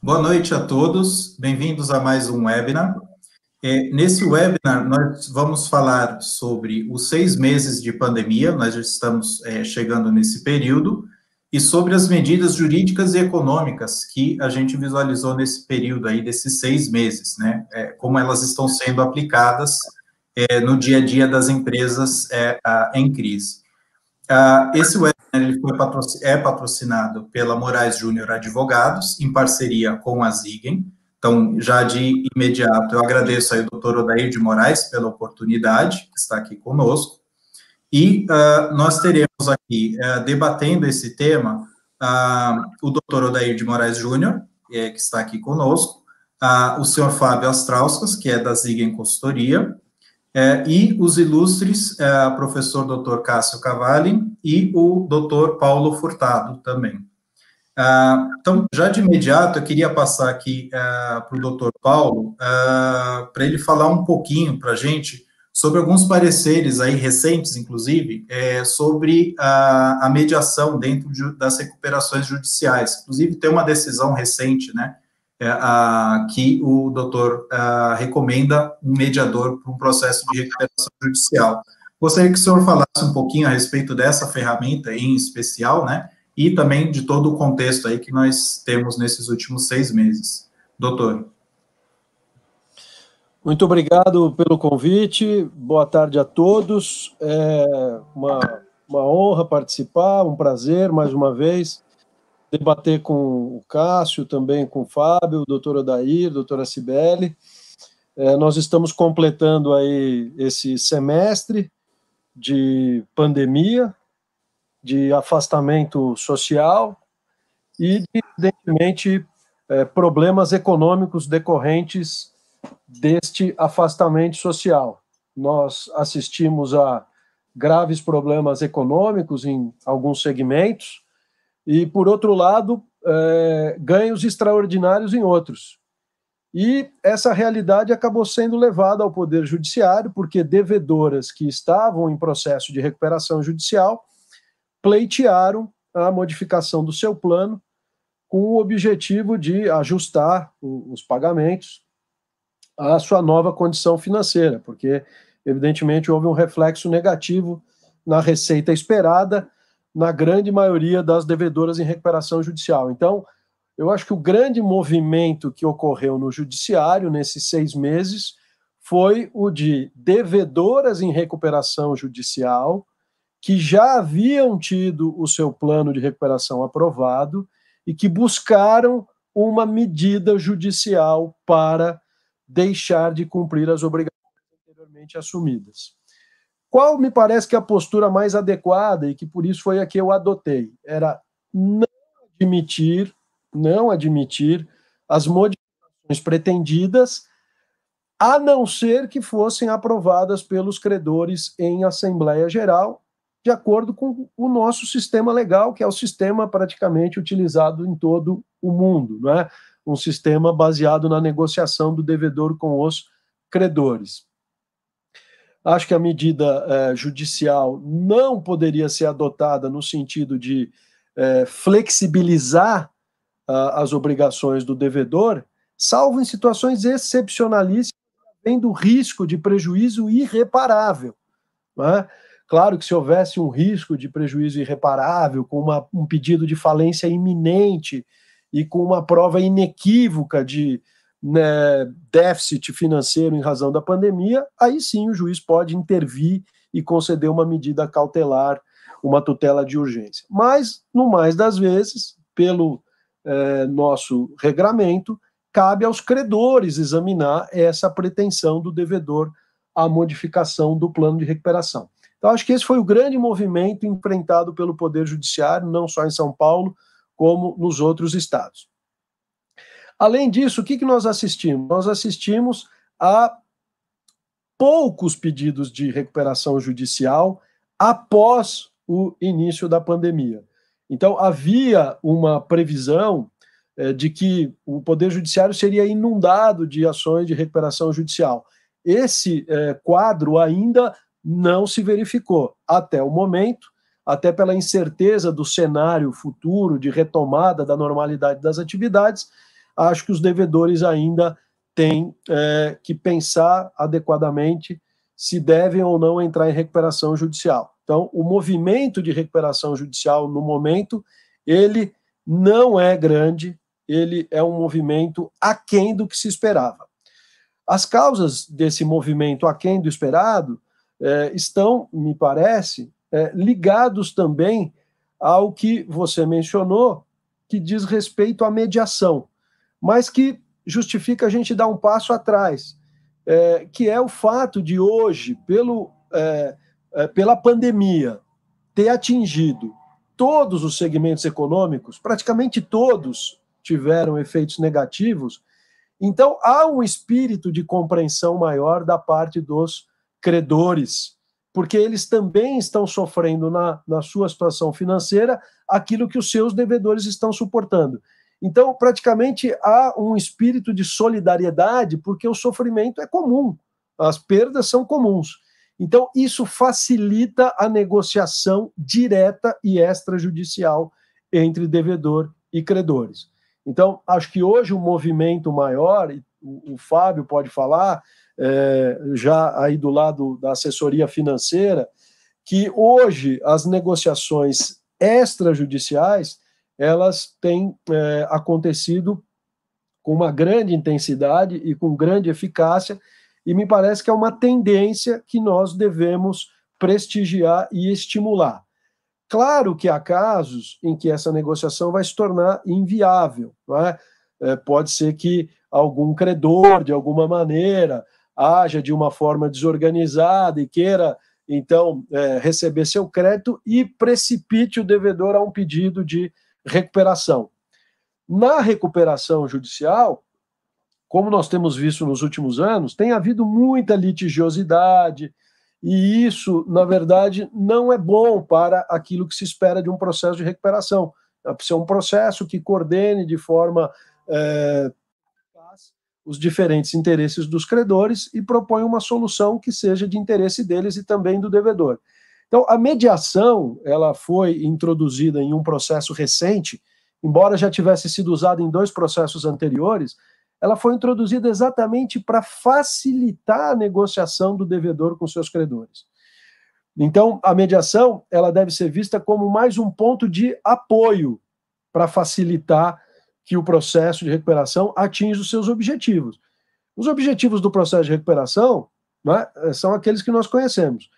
Boa noite a todos, bem-vindos a mais um webinar. Nesse webinar, nós vamos falar sobre os 6 meses de pandemia, nós já estamos chegando nesse período, e sobre as medidas jurídicas e econômicas que a gente visualizou nesse período aí, desses 6 meses, né? Como elas estão sendo aplicadas no dia a dia das empresas em crise. Esse webinar ele é patrocinado pela Moraes Júnior Advogados, em parceria com a Zigen. Então, já de imediato, eu agradeço aí o doutor Odair de Moraes pela oportunidade que está aqui conosco. E nós teremos aqui, debatendo esse tema, o doutor Odair de Moraes Júnior, que está aqui conosco, o senhor Fábio Astrauskas, que é da Zigen Consultoria, e os ilustres, professor Dr. Cássio Cavalli e o Dr. Paulo Furtado também. Então, já de imediato, eu queria passar aqui para o Dr. Paulo, para ele falar um pouquinho para a gente sobre alguns pareceres aí recentes, inclusive, sobre a mediação dentro das recuperações judiciais. Inclusive, tem uma decisão recente, né, que o doutor recomenda um mediador para um processo de recuperação judicial. Gostaria que o senhor falasse um pouquinho a respeito dessa ferramenta em especial, né, e também de todo o contexto aí que nós temos nesses últimos 6 meses. Doutor. Muito obrigado pelo convite, boa tarde a todos, uma honra participar, um prazer, mais uma vez, debater com o Cássio, também com o Fábio, o doutor Odair, a doutora Cibele. Nós estamos completando aí esse semestre de pandemia, de afastamento social e, evidentemente, problemas econômicos decorrentes deste afastamento social. Nós assistimos a graves problemas econômicos em alguns segmentos e, por outro lado, ganhos extraordinários em outros. E essa realidade acabou sendo levada ao Poder Judiciário, porque devedoras que estavam em processo de recuperação judicial pleitearam a modificação do seu plano com o objetivo de ajustar os pagamentos à sua nova condição financeira, porque, evidentemente, houve um reflexo negativo na receita esperada na grande maioria das devedoras em recuperação judicial. Então, eu acho que o grande movimento que ocorreu no judiciário nesses 6 meses foi o de devedoras em recuperação judicial que já haviam tido o seu plano de recuperação aprovado e que buscaram uma medida judicial para deixar de cumprir as obrigações anteriormente assumidas. Qual me parece que é a postura mais adequada e que por isso foi a que eu adotei? Era não admitir as modificações pretendidas, a não ser que fossem aprovadas pelos credores em Assembleia Geral, de acordo com o nosso sistema legal, que é o sistema praticamente utilizado em todo o mundo, não é? Um sistema baseado na negociação do devedor com os credores. Acho que a medida judicial não poderia ser adotada no sentido de flexibilizar as obrigações do devedor, salvo em situações excepcionalíssimas, havendo risco de prejuízo irreparável. Não é? Claro que se houvesse um risco de prejuízo irreparável, com um pedido de falência iminente e com uma prova inequívoca de déficit financeiro em razão da pandemia, aí sim o juiz pode intervir e conceder uma medida cautelar, uma tutela de urgência. Mas, no mais das vezes, pelo nosso regramento, cabe aos credores examinar essa pretensão do devedor à modificação do plano de recuperação. Então, acho que esse foi o grande movimento enfrentado pelo Poder Judiciário, não só em São Paulo, como nos outros estados. Além disso, o que nós assistimos? Nós assistimos a poucos pedidos de recuperação judicial após o início da pandemia. Então, havia uma previsão de que o Poder Judiciário seria inundado de ações de recuperação judicial. Esse quadro ainda não se verificou até o momento, até pela incerteza do cenário futuro de retomada da normalidade das atividades. acho que os devedores ainda têm que pensar adequadamente se devem ou não entrar em recuperação judicial. Então, o movimento de recuperação judicial, no momento, ele não é grande, ele é um movimento aquém do que se esperava. As causas desse movimento aquém do esperado estão, me parece, ligados também ao que você mencionou, que diz respeito à mediação, mas que justifica a gente dar um passo atrás, que é o fato de hoje, pela pandemia, ter atingido todos os segmentos econômicos, praticamente todos tiveram efeitos negativos. Então, há um espírito de compreensão maior da parte dos credores, porque eles também estão sofrendo na sua situação financeira aquilo que os seus devedores estão suportando. Então, praticamente, há um espírito de solidariedade, porque o sofrimento é comum, as perdas são comuns. Então, isso facilita a negociação direta e extrajudicial entre devedor e credores. Então, acho que hoje o movimento maior, e o Fábio pode falar, já aí do lado da assessoria financeira, que hoje as negociações extrajudiciais, elas têm acontecido com uma grande intensidade e com grande eficácia, e me parece que é uma tendência que nós devemos prestigiar e estimular. Claro que há casos em que essa negociação vai se tornar inviável, não é? Pode ser que algum credor, de alguma maneira, haja de uma forma desorganizada e queira, então, receber seu crédito e precipite o devedor a um pedido de recuperação. Na recuperação judicial, como nós temos visto nos últimos anos, tem havido muita litigiosidade, e isso, na verdade, não é bom para aquilo que se espera de um processo de recuperação. É ser um processo que coordene de forma os diferentes interesses dos credores e propõe uma solução que seja de interesse deles e também do devedor. Então, a mediação, ela foi introduzida em um processo recente, embora já tivesse sido usada em 2 processos anteriores, ela foi introduzida exatamente para facilitar a negociação do devedor com seus credores. Então, a mediação, ela deve ser vista como mais um ponto de apoio para facilitar que o processo de recuperação atinja os seus objetivos. Os objetivos do processo de recuperação, né, são aqueles que nós conhecemos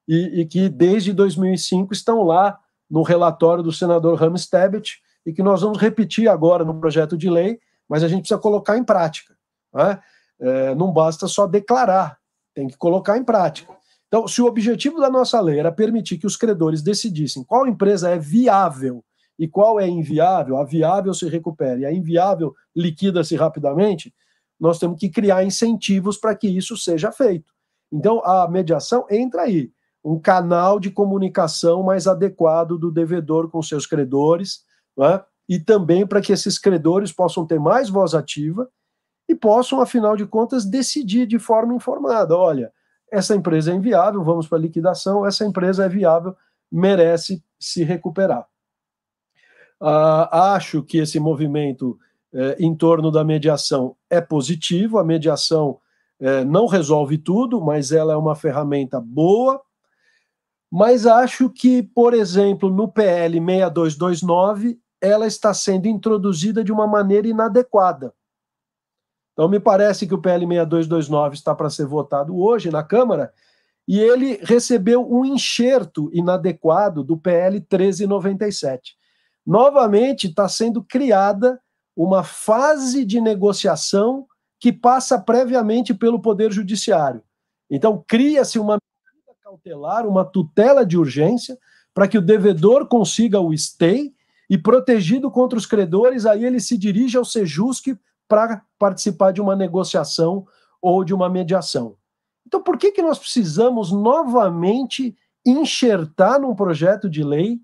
e que desde 2005 estão lá no relatório do senador Ramos Tebet e que nós vamos repetir agora no projeto de lei, mas a gente precisa colocar em prática, né? Não basta só declarar, tem que colocar em prática. Então, se o objetivo da nossa lei era permitir que os credores decidissem qual empresa é viável e qual é inviável, a viável se recupere e a inviável liquida-se rapidamente, nós temos que criar incentivos para que isso seja feito. Então, a mediação entra aí, um canal de comunicação mais adequado do devedor com seus credores, né? E também para que esses credores possam ter mais voz ativa e possam, afinal de contas, decidir de forma informada. Olha, essa empresa é inviável, vamos para a liquidação, essa empresa é viável, merece se recuperar. Acho que esse movimento em torno da mediação é positivo, a mediação não resolve tudo, mas ela é uma ferramenta boa, mas acho que, por exemplo, no PL 6229, ela está sendo introduzida de uma maneira inadequada. Então, me parece que o PL 6229 está para ser votado hoje na Câmara e ele recebeu um enxerto inadequado do PL 1397. Novamente, está sendo criada uma fase de negociação que passa previamente pelo Poder Judiciário. Então, cria-se uma medida cautelar, uma tutela de urgência, para que o devedor consiga o stay e, protegido contra os credores, aí ele se dirige ao Sejusc para participar de uma negociação ou de uma mediação. Então, por que nós precisamos novamente enxertar num projeto de lei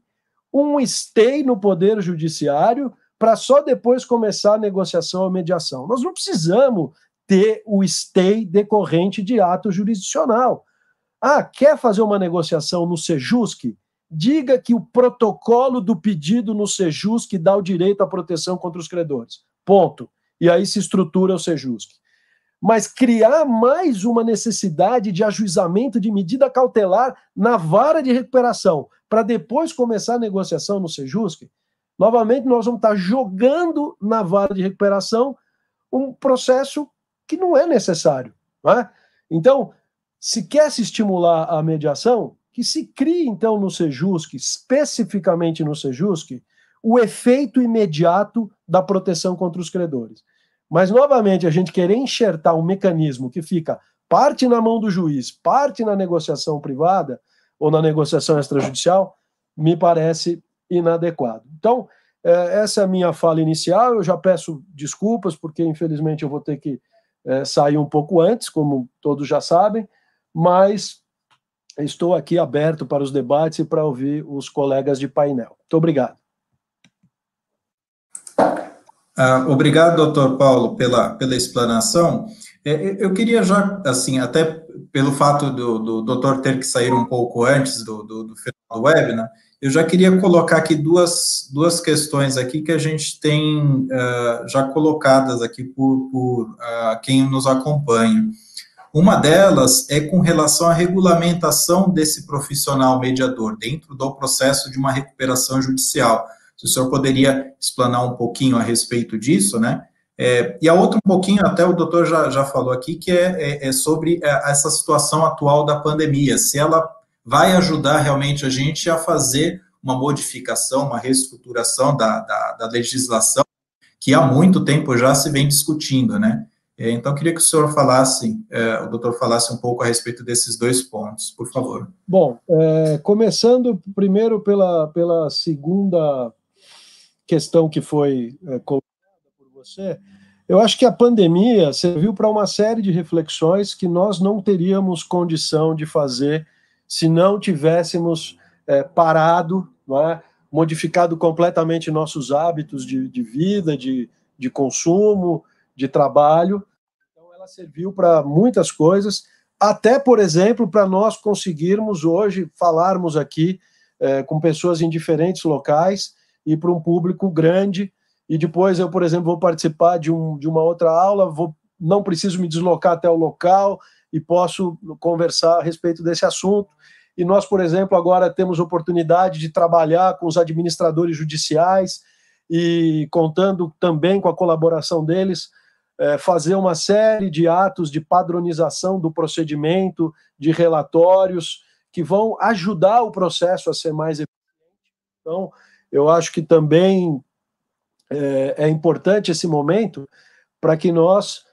um stay no Poder Judiciário para só depois começar a negociação ou mediação? Nós não precisamos ter o stay decorrente de ato jurisdicional. Quer fazer uma negociação no Sejusc? Diga que o protocolo do pedido no Sejusc dá o direito à proteção contra os credores. Ponto. e aí se estrutura o Sejusc. Mas criar mais uma necessidade de ajuizamento de medida cautelar na vara de recuperação, para depois começar a negociação no Sejusc, novamente nós vamos estar jogando na vara de recuperação um processo que não é necessário. Não é? Então, se quer se estimular a mediação, que se crie, então, no Sejusc, especificamente no Sejusc, o efeito imediato da proteção contra os credores. Mas, novamente, a gente querer enxertar um mecanismo que fica parte na mão do juiz, parte na negociação privada ou na negociação extrajudicial, me parece inadequado. Então, essa é a minha fala inicial. Eu já peço desculpas, porque, infelizmente, eu vou ter que sair um pouco antes, como todos já sabem, mas estou aqui aberto para os debates e para ouvir os colegas de painel. Muito obrigado. Obrigado, doutor Paulo, pela explanação. Eu queria já, assim, até pelo fato do doutor ter que sair um pouco antes do final do webinar, eu já queria colocar aqui duas questões aqui que a gente tem já colocadas aqui por quem nos acompanha. Uma delas é com relação à regulamentação desse profissional mediador dentro do processo de uma recuperação judicial. Se o senhor poderia explanar um pouquinho a respeito disso, né? E a outra um pouquinho, até o doutor já falou aqui, que é sobre essa situação atual da pandemia, se ela vai ajudar realmente a gente a fazer uma modificação, uma reestruturação da legislação, que há muito tempo já se vem discutindo, né? Então, eu queria que o senhor falasse, o doutor falasse um pouco a respeito desses dois pontos, por favor. Bom, começando primeiro pela segunda questão que foi colocada por você, eu acho que a pandemia serviu para uma série de reflexões que nós não teríamos condição de fazer se não tivéssemos parado, não é? Modificado completamente nossos hábitos de vida, de consumo, de trabalho. Então, ela serviu para muitas coisas, até, por exemplo, para nós conseguirmos hoje falarmos aqui com pessoas em diferentes locais e para um público grande, e depois eu, por exemplo, vou participar de uma outra aula, não preciso me deslocar até o local e posso conversar a respeito desse assunto. E nós, por exemplo, agora temos oportunidade de trabalhar com os administradores judiciais e, contando também com a colaboração deles, fazer uma série de atos de padronização do procedimento, de relatórios, que vão ajudar o processo a ser mais eficiente. Então, eu acho que também é importante esse momento para que nós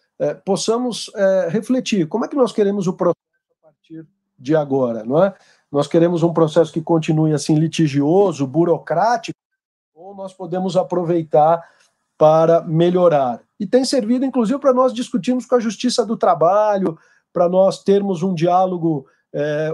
possamos refletir como é que nós queremos o processo a partir de agora, não é? Nós queremos um processo que continue assim litigioso, burocrático, ou nós podemos aproveitar para melhorar. E tem servido, inclusive, para nós discutirmos com a Justiça do Trabalho, para nós termos um diálogo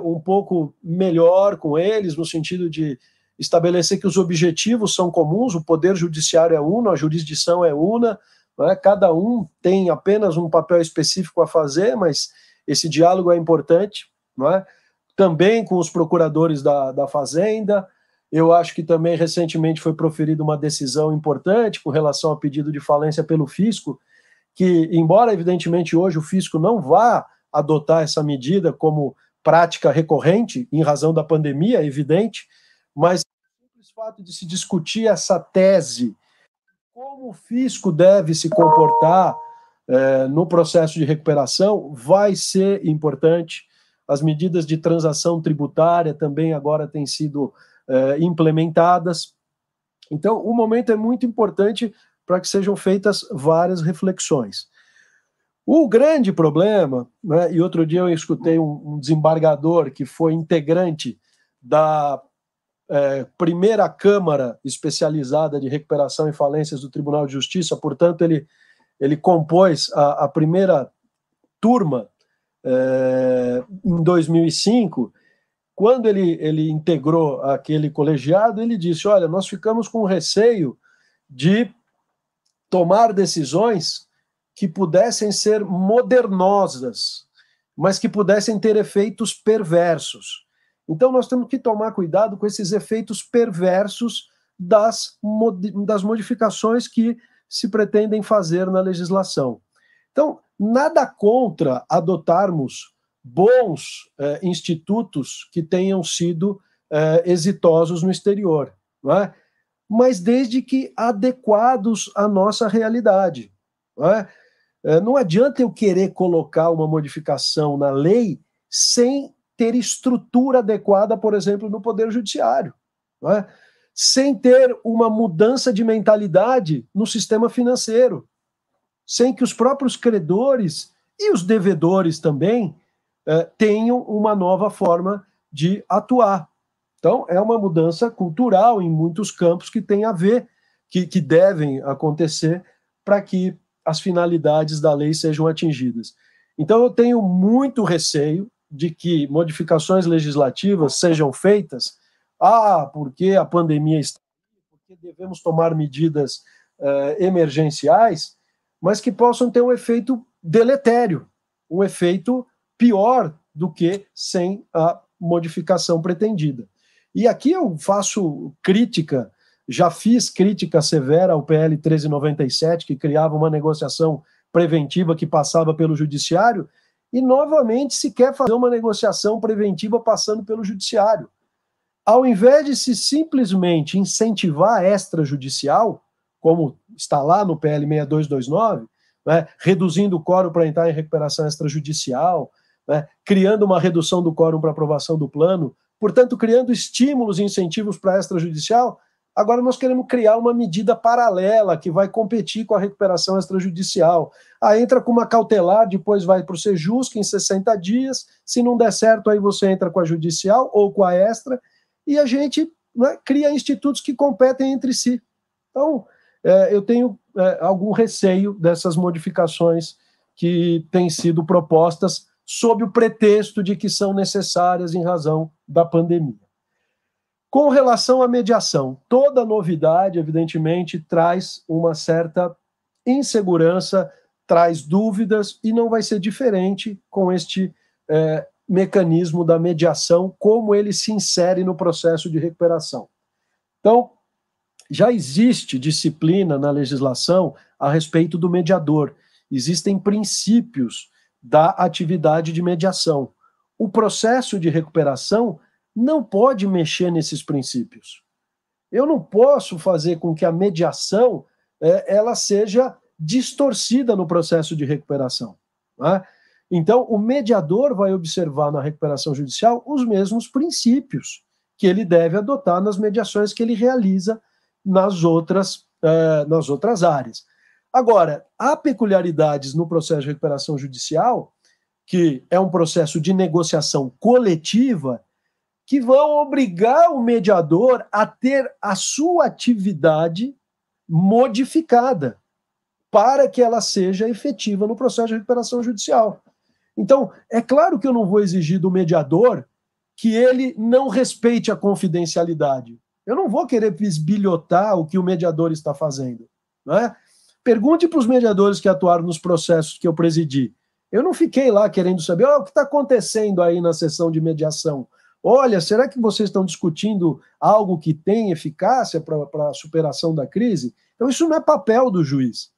um pouco melhor com eles, no sentido de estabelecer que os objetivos são comuns, o poder judiciário é uno, a jurisdição é una, não é? Cada um tem apenas um papel específico a fazer, mas esse diálogo é importante, não é? Também com os procuradores da Fazenda. Eu acho que também recentemente foi proferida uma decisão importante com relação ao pedido de falência pelo fisco, que, embora evidentemente hoje o fisco não vá adotar essa medida como prática recorrente, em razão da pandemia, é evidente, mas o simples fato de se discutir essa tese, como o fisco deve se comportar no processo de recuperação, vai ser importante. As medidas de transação tributária também agora têm sido implementadas. Então, o momento é muito importante para que sejam feitas várias reflexões. O grande problema, né, e outro dia eu escutei um desembargador que foi integrante da primeira Câmara Especializada de Recuperação e Falências do Tribunal de Justiça, portanto, ele compôs a primeira turma em 2005. Quando ele integrou aquele colegiado, ele disse: olha, nós ficamos com receio de tomar decisões que pudessem ser modernosas, mas que pudessem ter efeitos perversos. Então, nós temos que tomar cuidado com esses efeitos perversos das modificações que se pretendem fazer na legislação. Então, nada contra adotarmos bons institutos que tenham sido exitosos no exterior, não é? Mas desde que adequados à nossa realidade. Não é? Não adianta eu querer colocar uma modificação na lei sem ter estrutura adequada, por exemplo, no Poder Judiciário, não é? Sem ter uma mudança de mentalidade no sistema financeiro, sem que os próprios credores e os devedores também tenham uma nova forma de atuar. Então, é uma mudança cultural em muitos campos que tem a ver, que devem acontecer para que as finalidades da lei sejam atingidas. Então, eu tenho muito receio de que modificações legislativas sejam feitas, porque a pandemia está aí, porque devemos tomar medidas emergenciais, mas que possam ter um efeito deletério, um efeito pior do que sem a modificação pretendida. E aqui eu faço crítica, já fiz crítica severa ao PL 1397, que criava uma negociação preventiva que passava pelo judiciário, e novamente se quer fazer uma negociação preventiva passando pelo judiciário. Ao invés de se simplesmente incentivar a extrajudicial, como está lá no PL 6229, né, reduzindo o quórum para entrar em recuperação extrajudicial, né, criando uma redução do quórum para aprovação do plano, portanto, criando estímulos e incentivos para a extrajudicial, agora nós queremos criar uma medida paralela que vai competir com a recuperação extrajudicial. Aí entra com uma cautelar, depois vai para o Sejusc em 60 dias, se não der certo, aí você entra com a judicial ou com a extra, e a gente, né, cria institutos que competem entre si. Então, eu tenho algum receio dessas modificações que têm sido propostas sob o pretexto de que são necessárias em razão da pandemia. Com relação à mediação, toda novidade, evidentemente, traz uma certa insegurança, traz dúvidas, e não vai ser diferente com este mecanismo da mediação, como ele se insere no processo de recuperação. Então, já existe disciplina na legislação a respeito do mediador. Existem princípios da atividade de mediação. O processo de recuperação não pode mexer nesses princípios. Eu não posso fazer com que a mediação ela seja distorcida no processo de recuperação. Né? Então, o mediador vai observar na recuperação judicial os mesmos princípios que ele deve adotar nas mediações que ele realiza nas outras áreas. Agora, há peculiaridades no processo de recuperação judicial, que é um processo de negociação coletiva, que vão obrigar o mediador a ter a sua atividade modificada para que ela seja efetiva no processo de recuperação judicial. Então, é claro que eu não vou exigir do mediador que ele não respeite a confidencialidade. Eu não vou querer bisbilhotar o que o mediador está fazendo. Né? Pergunte para os mediadores que atuaram nos processos que eu presidi. Eu não fiquei lá querendo saber o que está acontecendo aí na sessão de mediação. Olha, será que vocês estão discutindo algo que tem eficácia para a superação da crise? Então, isso não é papel do juiz.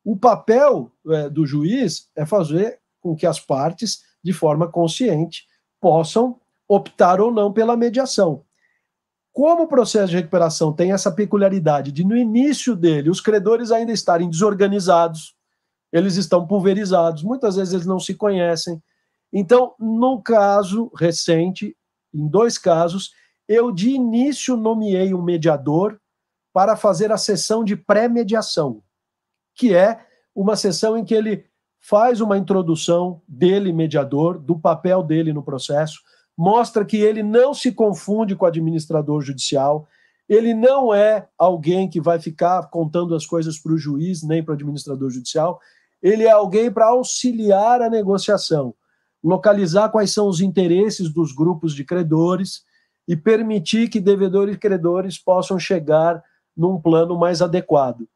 O papel do juiz é fazer com que as partes, de forma consciente, possam optar ou não pela mediação. Como o processo de recuperação tem essa peculiaridade de, no início dele, os credores ainda estarem desorganizados, eles estão pulverizados, muitas vezes eles não se conhecem. Então, no caso recente, em 2 casos, eu de início nomeei um mediador para fazer a sessão de pré-mediação, que é uma sessão em que ele faz uma introdução dele, mediador, do papel dele no processo, mostra que ele não se confunde com o administrador judicial, ele não é alguém que vai ficar contando as coisas para o juiz, nem para o administrador judicial, ele é alguém para auxiliar a negociação, localizar quais são os interesses dos grupos de credores e permitir que devedores e credores possam chegar num plano mais adequado.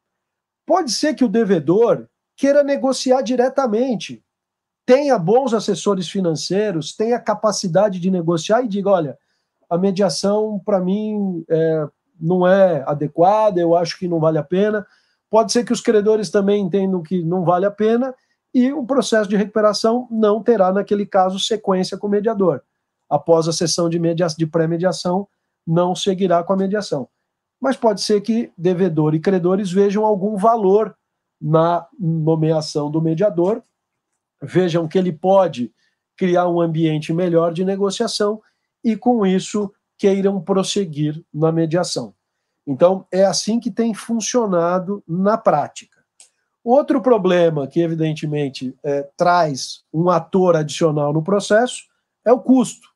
Pode ser que o devedor queira negociar diretamente, tenha bons assessores financeiros, tenha capacidade de negociar e diga, olha, a mediação para mim não é adequada, eu acho que não vale a pena, pode ser que os credores também entendam que não vale a pena e o processo de recuperação não terá, naquele caso, sequência com o mediador. Após a sessão de pré-mediação, não seguirá com a mediação. Mas pode ser que devedor e credores vejam algum valor na nomeação do mediador, vejam que ele pode criar um ambiente melhor de negociação e, com isso, queiram prosseguir na mediação. Então, é assim que tem funcionado na prática. Outro problema que, evidentemente, traz um ator adicional no processo é o custo.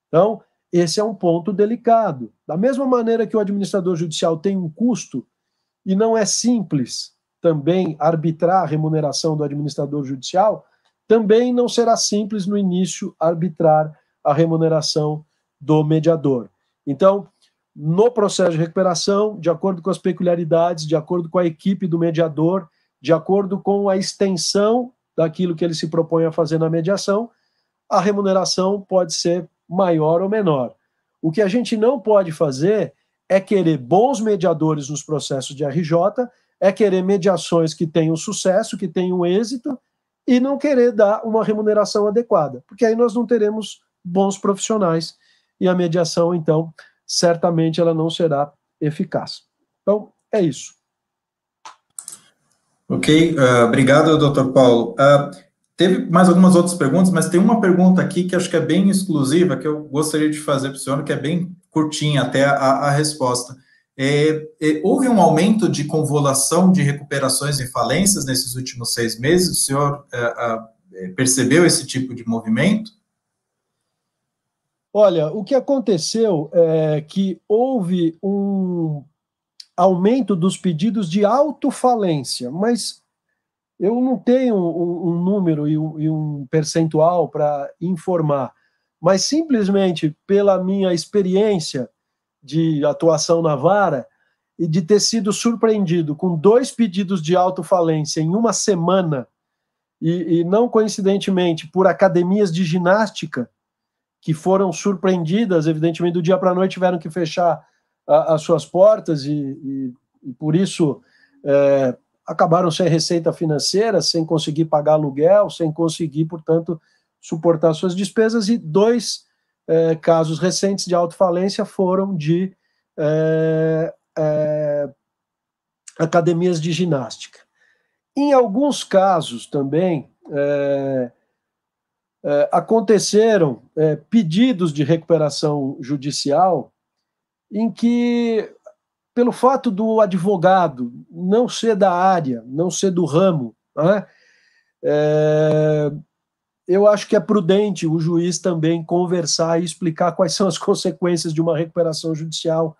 Então, esse é um ponto delicado. Da mesma maneira que o administrador judicial tem um custo, e não é simples também arbitrar a remuneração do administrador judicial, também não será simples no início arbitrar a remuneração do mediador. Então, no processo de recuperação, de acordo com as peculiaridades, de acordo com a equipe do mediador, de acordo com a extensão daquilo que ele se propõe a fazer na mediação, a remuneração pode ser maior ou menor. O que a gente não pode fazer é querer bons mediadores nos processos de RJ, é querer mediações que tenham sucesso, que tenham êxito, e não querer dar uma remuneração adequada, porque aí nós não teremos bons profissionais e a mediação, então, certamente ela não será eficaz. Então, é isso. Ok, obrigado, doutor Paulo. Teve mais algumas outras perguntas, mas tem uma pergunta aqui que acho que é bem exclusiva, que eu gostaria de fazer para o senhor, que é bem curtinha até a resposta. Houve um aumento de convolução de recuperações e falências nesses últimos 6 meses? O senhor percebeu esse tipo de movimento? Olha, o que aconteceu é que houve um aumento dos pedidos de autofalência, mas eu não tenho um número e um percentual para informar, mas simplesmente pela minha experiência de atuação na vara e de ter sido surpreendido com 2 pedidos de autofalência em uma semana e não coincidentemente por academias de ginástica que foram surpreendidas, evidentemente do dia para a noite tiveram que fechar as suas portas e por isso acabaram sem receita financeira, sem conseguir pagar aluguel, sem conseguir, portanto, suportar suas despesas, e 2 casos recentes de autofalência foram de academias de ginástica. Em alguns casos também aconteceram pedidos de recuperação judicial em que, pelo fato do advogado não ser da área, não ser do ramo, né, eu acho que é prudente o juiz também conversar e explicar quais são as consequências de uma recuperação judicial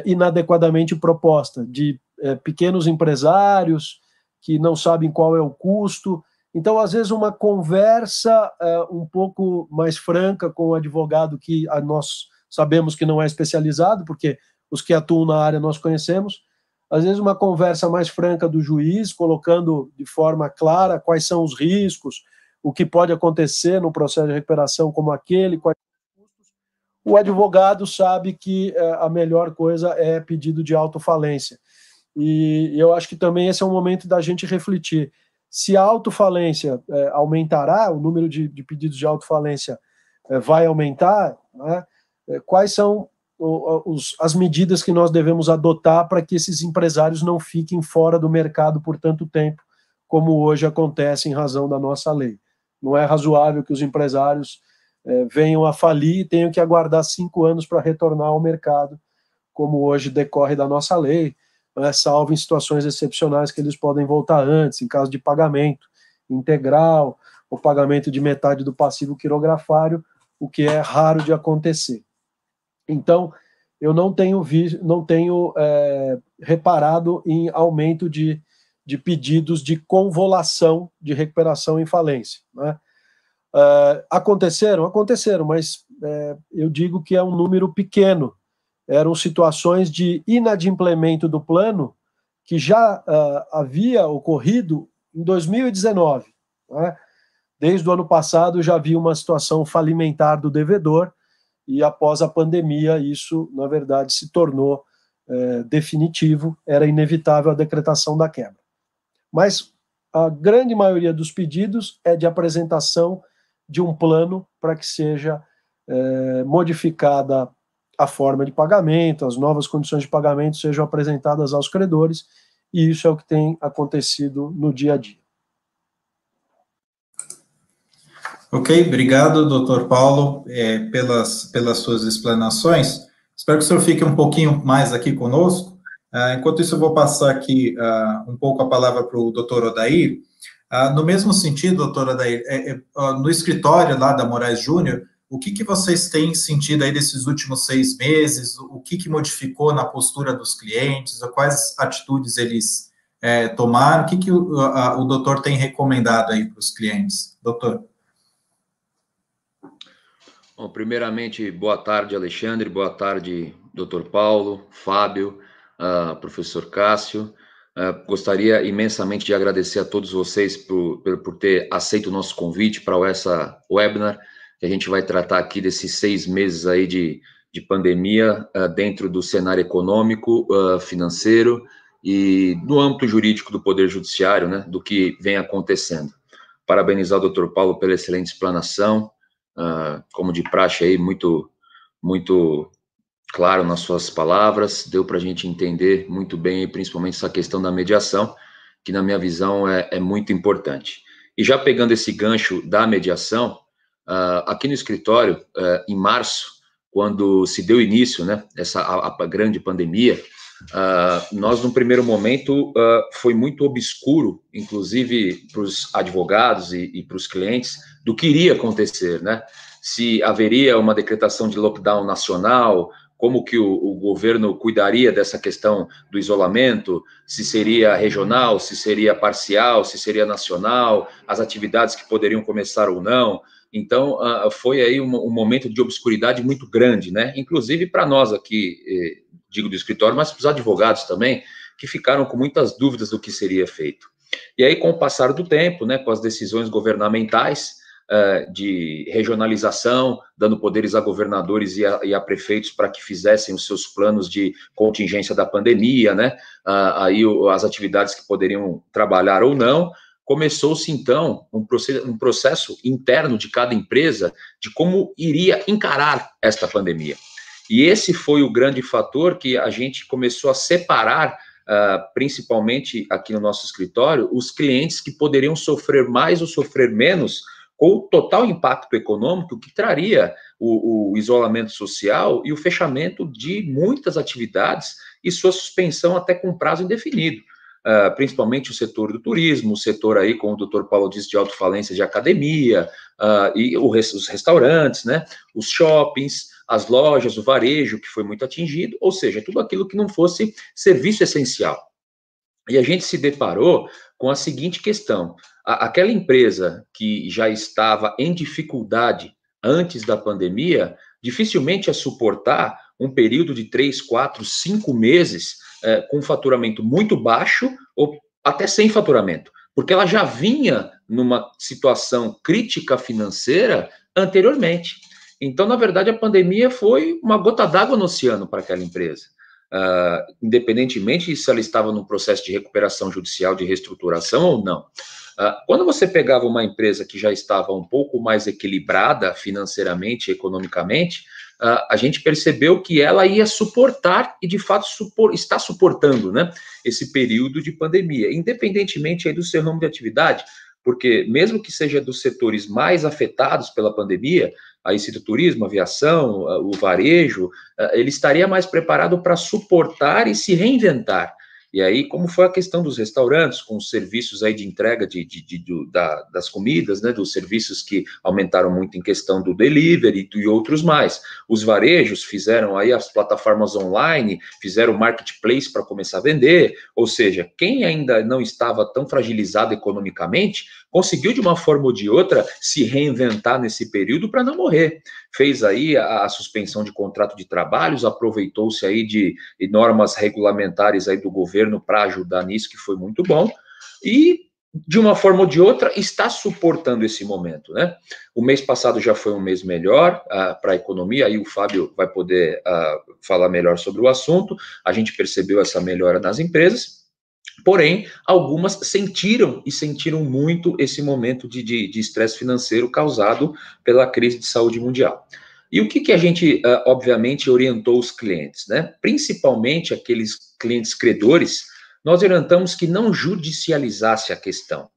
inadequadamente proposta, de pequenos empresários que não sabem qual é o custo. Então, às vezes, uma conversa um pouco mais franca com o advogado que nós sabemos que não é especializado, porque os que atuam na área nós conhecemos, às vezes uma conversa mais franca do juiz, colocando de forma clara quais são os riscos, o que pode acontecer no processo de recuperação como aquele, quais são os custos. O advogado sabe que a melhor coisa é pedido de autofalência. E eu acho que também esse é um momento da gente refletir. Se a autofalência aumentará, o número de pedidos de autofalência vai aumentar, né? Quais são as medidas que nós devemos adotar para que esses empresários não fiquem fora do mercado por tanto tempo, como hoje acontece em razão da nossa lei. Não é razoável que os empresários venham a falir e tenham que aguardar 5 anos para retornar ao mercado, como hoje decorre da nossa lei, né, salvo em situações excepcionais que eles podem voltar antes, em caso de pagamento integral, ou pagamento de metade do passivo quirografário, o que é raro de acontecer. Então, eu não tenho reparado em aumento de pedidos de convolução de recuperação em falência, né? Aconteceram, mas eu digo que é um número pequeno. Eram situações de inadimplemento do plano que já havia ocorrido em 2019. Né? Desde o ano passado já havia uma situação falimentar do devedor, e após a pandemia isso, na verdade, se tornou definitivo, era inevitável a decretação da quebra. Mas a grande maioria dos pedidos é de apresentação de um plano para que seja modificada a forma de pagamento, as novas condições de pagamento sejam apresentadas aos credores, e isso é o que tem acontecido no dia a dia. Ok, obrigado, doutor Paulo, pelas suas explanações. Espero que o senhor fique um pouquinho mais aqui conosco. Enquanto isso, eu vou passar aqui um pouco a palavra para o doutor Odair. No mesmo sentido, doutor Odair, no escritório lá da Moraes Júnior, o que vocês têm sentido aí desses últimos 6 meses? O que modificou na postura dos clientes? Quais atitudes eles tomaram? O que o doutor tem recomendado aí para os clientes? Doutor. Bom, primeiramente, boa tarde, Alexandre, boa tarde, doutor Paulo, Fábio, professor Cássio. Gostaria imensamente de agradecer a todos vocês por ter aceito o nosso convite para essa webinar, que a gente vai tratar aqui desses 6 meses aí de pandemia dentro do cenário econômico, financeiro e no âmbito jurídico do Poder Judiciário, né, do que vem acontecendo. Parabenizar o doutor Paulo pela excelente explanação, como de praxe aí, muito claro nas suas palavras, deu para a gente entender muito bem, principalmente essa questão da mediação, que na minha visão é muito importante. E já pegando esse gancho da mediação, aqui no escritório, em março, quando se deu início, né, a grande pandemia, nós, no primeiro momento, foi muito obscuro, inclusive para os advogados e para os clientes, do que iria acontecer, né? Se haveria uma decretação de lockdown nacional, como que o governo cuidaria dessa questão do isolamento, se seria regional, se seria parcial, se seria nacional, as atividades que poderiam começar ou não. Então, foi aí um momento de obscuridade muito grande, né? Inclusive para nós aqui, digo do escritório, mas para os advogados também, que ficaram com muitas dúvidas do que seria feito. E aí, com o passar do tempo, né, com as decisões governamentais de regionalização, dando poderes a governadores e a prefeitos para que fizessem os seus planos de contingência da pandemia, né, aí as atividades que poderiam trabalhar ou não, começou-se, então, um processo interno de cada empresa de como iria encarar esta pandemia. E esse foi o grande fator que a gente começou a separar, principalmente aqui no nosso escritório, os clientes que poderiam sofrer mais ou sofrer menos com o total impacto econômico que traria o isolamento social e o fechamento de muitas atividades e sua suspensão até com prazo indefinido. Principalmente o setor do turismo, o setor aí, como o doutor Paulo disse, de autofalência de academia, e os restaurantes, né, os shoppings, as lojas, o varejo, que foi muito atingido, ou seja, tudo aquilo que não fosse serviço essencial. E a gente se deparou com a seguinte questão: aquela empresa que já estava em dificuldade antes da pandemia, dificilmente ia suportar um período de 3, 4, 5 meses com faturamento muito baixo ou até sem faturamento, porque ela já vinha numa situação crítica financeira anteriormente. Então, na verdade, a pandemia foi uma gota d'água no oceano para aquela empresa. Independentemente se ela estava num processo de recuperação judicial, de reestruturação ou não. Quando você pegava uma empresa que já estava um pouco mais equilibrada financeiramente e economicamente, a gente percebeu que ela ia suportar e, de fato, está suportando, né, esse período de pandemia, independentemente aí do seu ramo de atividade, porque mesmo que seja dos setores mais afetados pela pandemia, aí cito o turismo, a aviação, o varejo, ele estaria mais preparado para suportar e se reinventar. E aí, como foi a questão dos restaurantes, com os serviços aí de entrega das comidas, né, dos serviços que aumentaram muito em questão do delivery e outros mais. Os varejos fizeram aí as plataformas online, fizeram o marketplace para começar a vender, ou seja, quem ainda não estava tão fragilizado economicamente, conseguiu de uma forma ou de outra se reinventar nesse período para não morrer. Fez aí a suspensão de contrato de trabalhos, aproveitou-se aí de normas regulamentares aí do governo para ajudar nisso, que foi muito bom, e de uma forma ou de outra, está suportando esse momento, né? O mês passado já foi um mês melhor para a economia, aí o Fábio vai poder falar melhor sobre o assunto. A gente percebeu essa melhora nas empresas, porém, algumas sentiram muito esse momento de estresse financeiro causado pela crise de saúde mundial. E o que a gente, obviamente, orientou os clientes, né? Principalmente aqueles clientes credores, nós orientamos que não judicializasse a questão.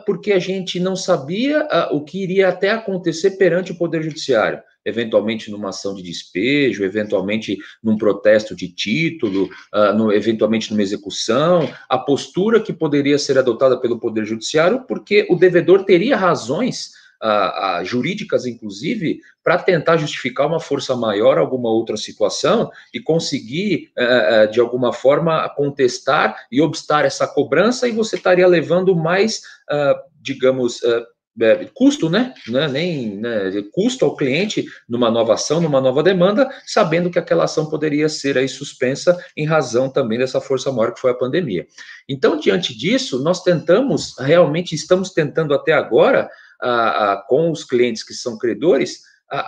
Porque a gente não sabia o que iria até acontecer perante o Poder Judiciário, eventualmente numa ação de despejo, eventualmente num protesto de título, eventualmente numa execução, a postura que poderia ser adotada pelo Poder Judiciário, porque o devedor teria razões jurídicas, inclusive, para tentar justificar uma força maior, alguma outra situação, e conseguir, de alguma forma, contestar e obstar essa cobrança, e você estaria levando mais, digamos, custo, né? Custo ao cliente numa nova ação, numa nova demanda, sabendo que aquela ação poderia ser aí suspensa em razão também dessa força maior que foi a pandemia. Então, diante disso, nós estamos tentando até agora, com os clientes que são credores,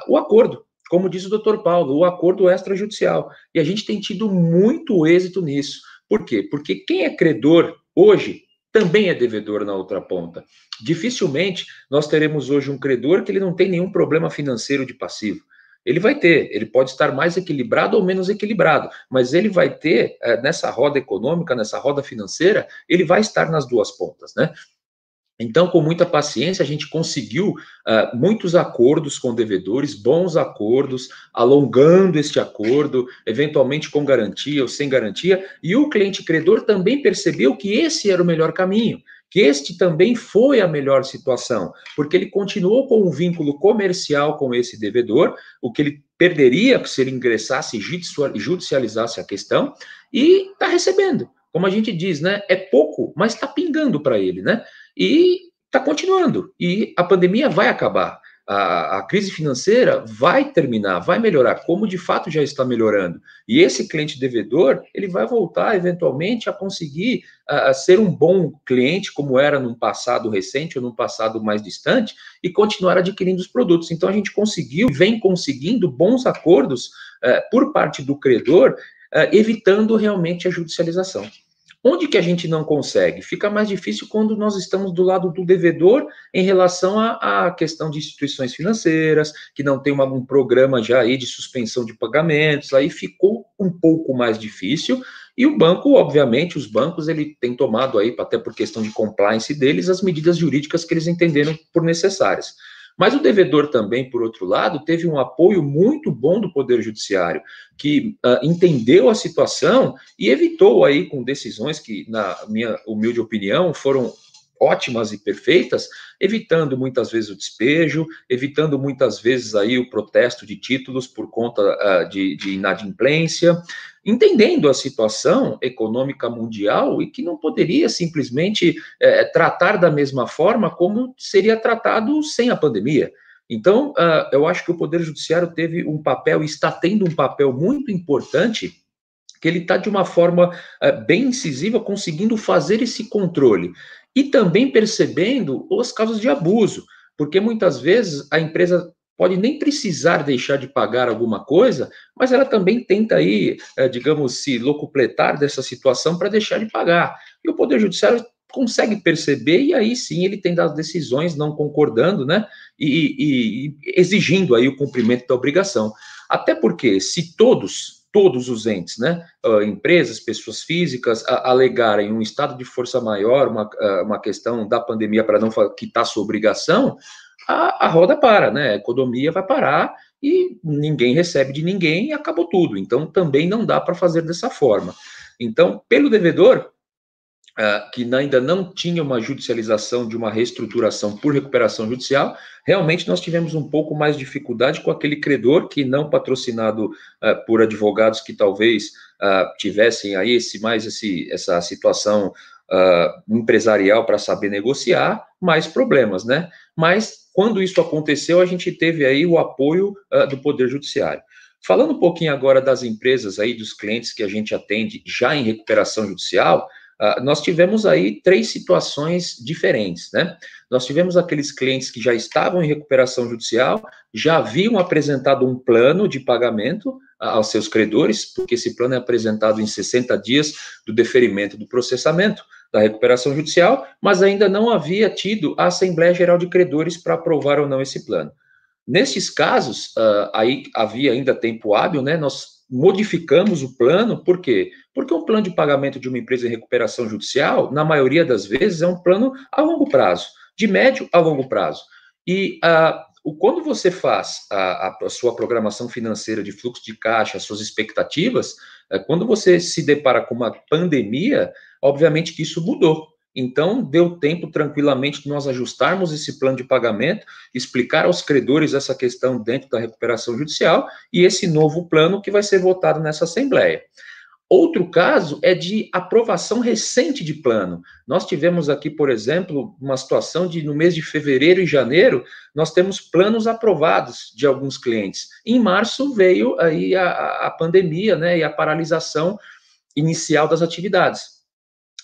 o acordo, como diz o doutor Paulo, o acordo extrajudicial. E a gente tem tido muito êxito nisso. Por quê? Porque quem é credor hoje também é devedor na outra ponta. Dificilmente nós teremos hoje um credor que ele não tem nenhum problema financeiro de passivo. Ele pode estar mais equilibrado ou menos equilibrado, mas ele vai ter, nessa roda econômica, nessa roda financeira, ele vai estar nas duas pontas, né? Então, com muita paciência, a gente conseguiu muitos acordos com devedores, bons acordos, alongando este acordo, eventualmente com garantia ou sem garantia, e o cliente credor também percebeu que esse era o melhor caminho, que este também foi a melhor situação, porque ele continuou com um vínculo comercial com esse devedor, o que ele perderia se ele ingressasse e judicializasse a questão, e está recebendo. Como a gente diz, né? É pouco, mas está pingando para ele, né? E está continuando. E a pandemia vai acabar. A crise financeira vai terminar, vai melhorar, como de fato já está melhorando. E esse cliente devedor, ele vai voltar eventualmente a conseguir ser um bom cliente, como era num passado recente ou num passado mais distante, e continuar adquirindo os produtos. Então a gente vem conseguindo bons acordos por parte do credor, evitando realmente a judicialização. Onde que a gente não consegue? Fica mais difícil quando nós estamos do lado do devedor em relação à questão de instituições financeiras, que não tem um programa já aí de suspensão de pagamentos, aí ficou um pouco mais difícil, e o banco, obviamente, os bancos, ele tem tomado aí, até por questão de compliance deles, as medidas jurídicas que eles entenderam por necessárias. Mas o devedor também, por outro lado, teve um apoio muito bom do Poder Judiciário, que entendeu a situação e evitou aí com decisões que, na minha humilde opinião, foram ótimas e perfeitas, evitando muitas vezes o despejo, evitando muitas vezes aí o protesto de títulos por conta de inadimplência, entendendo a situação econômica mundial e que não poderia simplesmente tratar da mesma forma como seria tratado sem a pandemia. Então, eu acho que o Poder Judiciário teve um papel, está tendo um papel muito importante, que ele está de uma forma bem incisiva, conseguindo fazer esse controle. E também percebendo os casos de abuso, porque muitas vezes a empresa pode nem precisar deixar de pagar alguma coisa, mas ela também tenta aí, digamos, se locupletar dessa situação para deixar de pagar. E o Poder Judiciário consegue perceber, e aí sim ele tem das decisões não concordando, né, e exigindo aí o cumprimento da obrigação. Até porque se todos os entes, né, empresas, pessoas físicas, alegarem um estado de força maior, uma questão da pandemia para não quitar sua obrigação, a roda para, né, a economia vai parar e ninguém recebe de ninguém e acabou tudo. Então, também não dá para fazer dessa forma. Então, pelo devedor, que ainda não tinha uma judicialização de uma reestruturação por recuperação judicial, realmente nós tivemos um pouco mais de dificuldade com aquele credor que não patrocinado por advogados que talvez tivessem aí essa situação empresarial para saber negociar, mais problemas, né? Mas quando isso aconteceu, a gente teve aí o apoio do Poder Judiciário. Falando um pouquinho agora das empresas aí, dos clientes que a gente atende já em recuperação judicial, nós tivemos aí 3 situações diferentes, né? Nós tivemos aqueles clientes que já estavam em recuperação judicial, já haviam apresentado um plano de pagamento aos seus credores, porque esse plano é apresentado em 60 dias do deferimento do processamento da recuperação judicial, mas ainda não havia tido a Assembleia Geral de Credores para aprovar ou não esse plano. Nesses casos, aí havia ainda tempo hábil, né? Nós modificamos o plano, por quê? Porque um plano de pagamento de uma empresa em recuperação judicial, na maioria das vezes, é um plano a longo prazo, de médio a longo prazo. E quando você faz a sua programação financeira de fluxo de caixa, as suas expectativas, quando você se depara com uma pandemia, obviamente que isso mudou. Então, deu tempo tranquilamente de nós ajustarmos esse plano de pagamento, explicar aos credores essa questão dentro da recuperação judicial e esse novo plano que vai ser votado nessa Assembleia. Outro caso é de aprovação recente de plano. Nós tivemos aqui, por exemplo, uma situação de, no mês de fevereiro e janeiro, nós temos planos aprovados de alguns clientes. Em março veio aí a pandemia, né, e a paralisação inicial das atividades.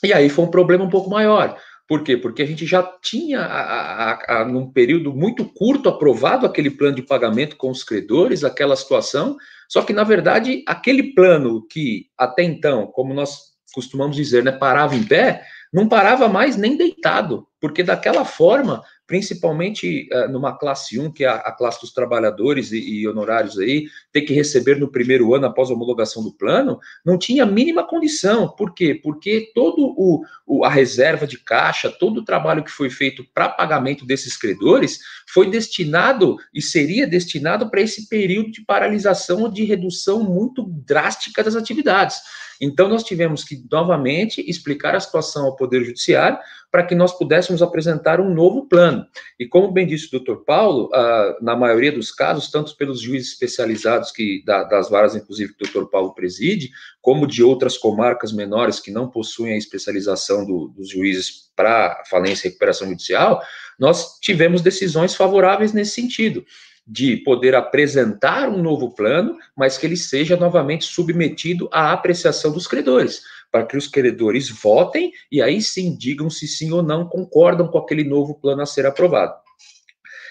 E aí foi um problema um pouco maior. Por quê? Porque a gente já tinha, num período muito curto, aprovado aquele plano de pagamento com os credores, aquela situação, só que, na verdade, aquele plano que, até então, como nós costumamos dizer, né, parava em pé, não parava mais nem deitado, porque daquela forma, principalmente numa classe 1, que é a classe dos trabalhadores e honorários aí, ter que receber no primeiro ano após a homologação do plano, não tinha a mínima condição. Por quê? Porque todo a reserva de caixa, todo o trabalho que foi feito para pagamento desses credores foi destinado e seria destinado para esse período de paralisação ou de redução muito drástica das atividades. Então, nós tivemos que, novamente, explicar a situação ao Poder Judiciário para que nós pudéssemos apresentar um novo plano. E como bem disse o Dr. Paulo, na maioria dos casos, tanto pelos juízes especializados das varas, inclusive, que o Dr. Paulo preside, como de outras comarcas menores que não possuem a especialização dos juízes para falência e recuperação judicial, nós tivemos decisões favoráveis nesse sentido, de poder apresentar um novo plano, mas que ele seja novamente submetido à apreciação dos credores, para que os credores votem e aí sim digam se sim ou não concordam com aquele novo plano a ser aprovado.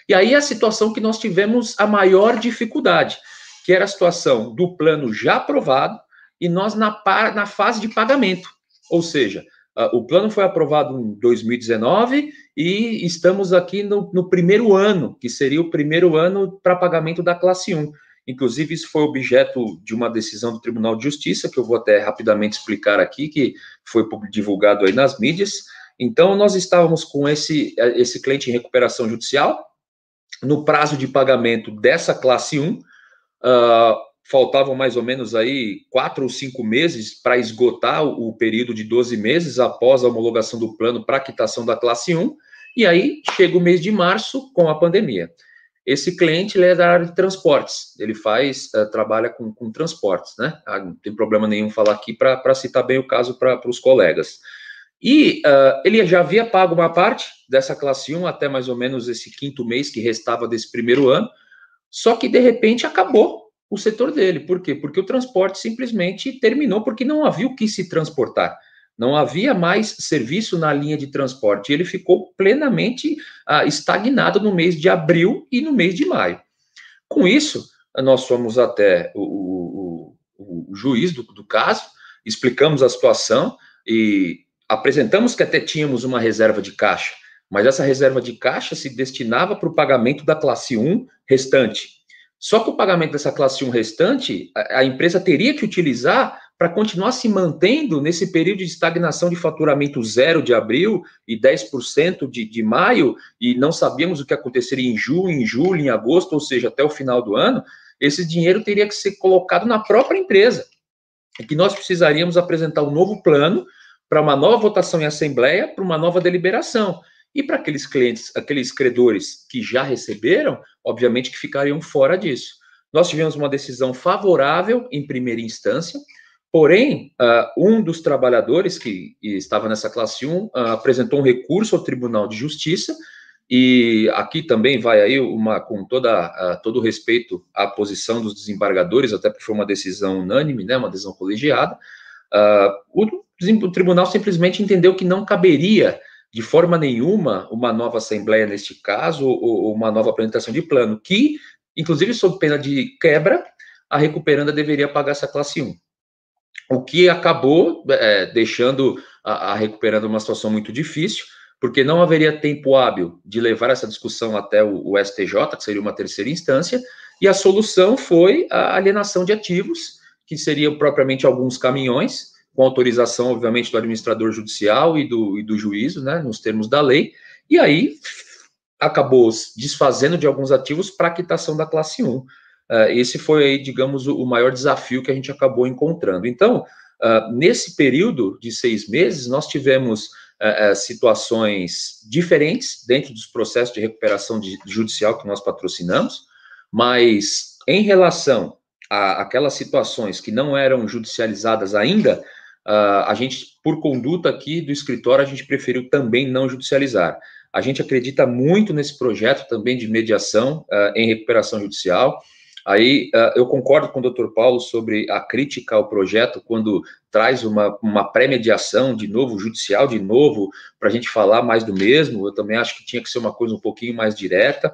E aí a situação que nós tivemos a maior dificuldade, que era a situação do plano já aprovado e nós na fase de pagamento, ou seja, o plano foi aprovado em 2019 e estamos aqui no primeiro ano, que seria o primeiro ano para pagamento da classe 1. Inclusive, isso foi objeto de uma decisão do Tribunal de Justiça, que eu vou até rapidamente explicar aqui, que foi divulgado aí nas mídias. Então, nós estávamos com esse cliente em recuperação judicial, no prazo de pagamento dessa classe 1, faltavam mais ou menos aí 4 ou 5 meses para esgotar o período de 12 meses após a homologação do plano para quitação da classe 1, e aí chega o mês de março com a pandemia. Esse cliente, ele é da área de transportes, ele trabalha com transportes, né? Não tem problema nenhum falar aqui para citar bem o caso para os colegas. E ele já havia pago uma parte dessa classe 1 até mais ou menos esse 5º mês que restava desse primeiro ano, só que de repente acabou o setor dele. Por quê? Porque o transporte simplesmente terminou, porque não havia o que se transportar. Não havia mais serviço na linha de transporte. Ele ficou plenamente estagnado no mês de abril e no mês de maio. Com isso, nós fomos até o juiz do caso, explicamos a situação e apresentamos que até tínhamos uma reserva de caixa, mas essa reserva de caixa se destinava para o pagamento da classe 1 restante. Só que o pagamento dessa classe 1 restante, a empresa teria que utilizar para continuar se mantendo nesse período de estagnação de faturamento zero de abril e 10% de maio, e não sabíamos o que aconteceria em junho, em julho, em agosto, ou seja, até o final do ano. Esse dinheiro teria que ser colocado na própria empresa, e que nós precisaríamos apresentar um novo plano para uma nova votação em assembleia, para uma nova deliberação. E para aqueles clientes, aqueles credores que já receberam, obviamente que ficariam fora disso. Nós tivemos uma decisão favorável em primeira instância, porém, um dos trabalhadores que estava nessa classe 1 apresentou um recurso ao Tribunal de Justiça, e aqui também vai aí com todo o respeito à posição dos desembargadores, até porque foi uma decisão unânime, né, uma decisão colegiada. o tribunal simplesmente entendeu que não caberia, de forma nenhuma, uma nova assembleia neste caso, ou uma nova apresentação de plano, que, inclusive, sob pena de quebra, a recuperanda deveria pagar essa classe 1. O que acabou deixando a recuperanda numa situação muito difícil, porque não haveria tempo hábil de levar essa discussão até o STJ, que seria uma terceira instância, e a solução foi a alienação de ativos, que seriam propriamente alguns caminhões, com autorização, obviamente, do administrador judicial e do juízo, né, nos termos da lei, e aí acabou desfazendo de alguns ativos para a quitação da classe 1. Esse foi, aí, digamos, o maior desafio que a gente acabou encontrando. Então, nesse período de 6 meses, nós tivemos situações diferentes dentro dos processos de recuperação judicial que nós patrocinamos, mas em relação àquelas situações que não eram judicializadas ainda, a gente, por conduta aqui do escritório, a gente preferiu também não judicializar. A gente acredita muito nesse projeto também de mediação em recuperação judicial. Aí eu concordo com o Dr. Paulo sobre a crítica ao projeto quando traz uma pré-mediação de novo, judicial de novo, para a gente falar mais do mesmo. Eu também acho que tinha que ser uma coisa um pouquinho mais direta.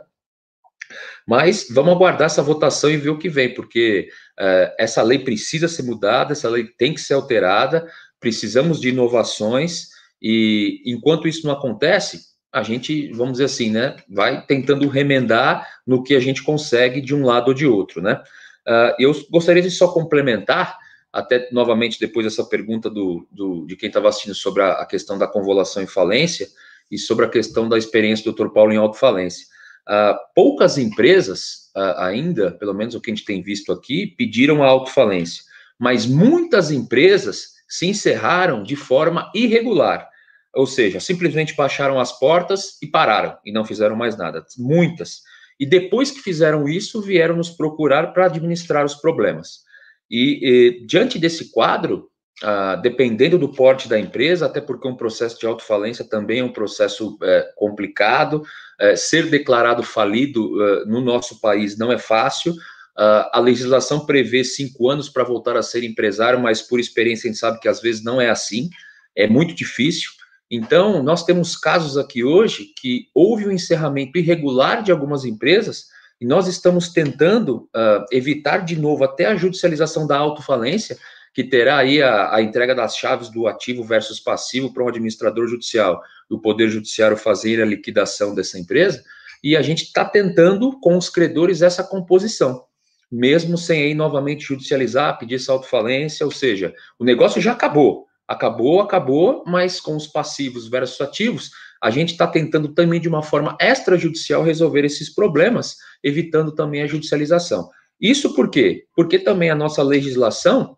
Mas vamos aguardar essa votação e ver o que vem, porque essa lei precisa ser mudada, essa lei tem que ser alterada, precisamos de inovações, e enquanto isso não acontece, a gente, vamos dizer assim, né, vai tentando remendar no que a gente consegue de um lado ou de outro, né. Eu gostaria de só complementar, até novamente depois dessa pergunta de quem estava assistindo sobre a questão da convolução em falência e sobre a questão da experiência do Dr. Paulo em autofalência. Poucas empresas ainda, pelo menos o que a gente tem visto aqui, pediram a autofalência, mas muitas empresas se encerraram de forma irregular, ou seja, simplesmente baixaram as portas e pararam, e não fizeram mais nada, muitas. E depois que fizeram isso, vieram nos procurar para administrar os problemas. E diante desse quadro, dependendo do porte da empresa, até porque um processo de autofalência também é um processo complicado, ser declarado falido no nosso país não é fácil. A legislação prevê 5 anos para voltar a ser empresário, mas por experiência a gente sabe que às vezes não é assim, é muito difícil. Então, nós temos casos aqui hoje que houve um encerramento irregular de algumas empresas e nós estamos tentando evitar de novo até a judicialização da autofalência, que terá aí a entrega das chaves do ativo versus passivo para um administrador judicial, do Poder Judiciário fazer a liquidação dessa empresa, e a gente está tentando com os credores essa composição, mesmo sem aí novamente judicializar, pedir essa autofalência, ou seja, o negócio já acabou, mas com os passivos versus ativos, a gente está tentando também de uma forma extrajudicial resolver esses problemas, evitando também a judicialização. Isso por quê? Porque também a nossa legislação,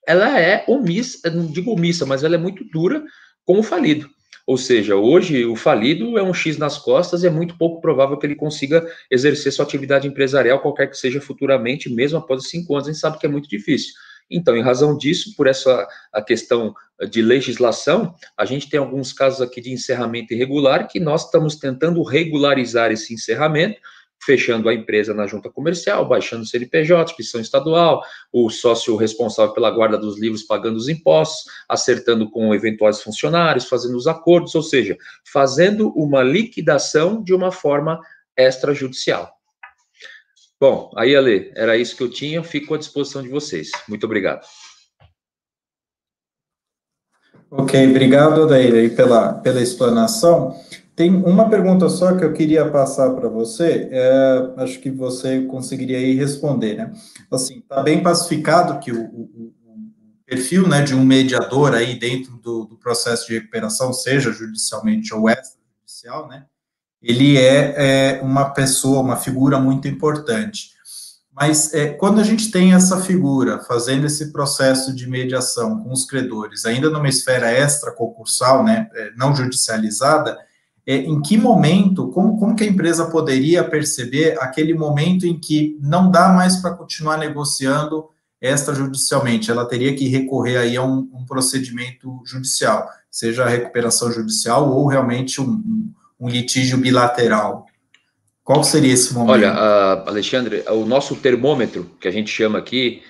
ela é omissa, não digo omissa, mas ela é muito dura com o falido. Ou seja, hoje o falido é um X nas costas e é muito pouco provável que ele consiga exercer sua atividade empresarial, qualquer que seja futuramente, mesmo após os 5 anos, a gente sabe que é muito difícil. Então, em razão disso, por a questão de legislação, a gente tem alguns casos aqui de encerramento irregular que nós estamos tentando regularizar esse encerramento, fechando a empresa na junta comercial, baixando o CNPJ, inscrição estadual, o sócio responsável pela guarda dos livros pagando os impostos, acertando com eventuais funcionários, fazendo os acordos, ou seja, fazendo uma liquidação de uma forma extrajudicial. Bom, aí, Ale, era isso que eu tinha, fico à disposição de vocês. Muito obrigado. Ok, obrigado, Odair, pela explanação. Tem uma pergunta só que eu queria passar para você, acho que você conseguiria aí responder, né? Assim, está bem pacificado que o perfil, né, de um mediador aí dentro do processo de recuperação, seja judicialmente ou extrajudicial, né? Ele é uma pessoa, uma figura muito importante. Mas quando a gente tem essa figura fazendo esse processo de mediação com os credores, ainda numa esfera extraconcursal, né, não judicializada, em que momento, como que a empresa poderia perceber aquele momento em que não dá mais para continuar negociando extrajudicialmente? Ela teria que recorrer aí a um procedimento judicial, seja a recuperação judicial ou realmente um litígio bilateral. Qual seria esse momento? Olha, Alexandre, o nosso termômetro, que a gente chama aqui,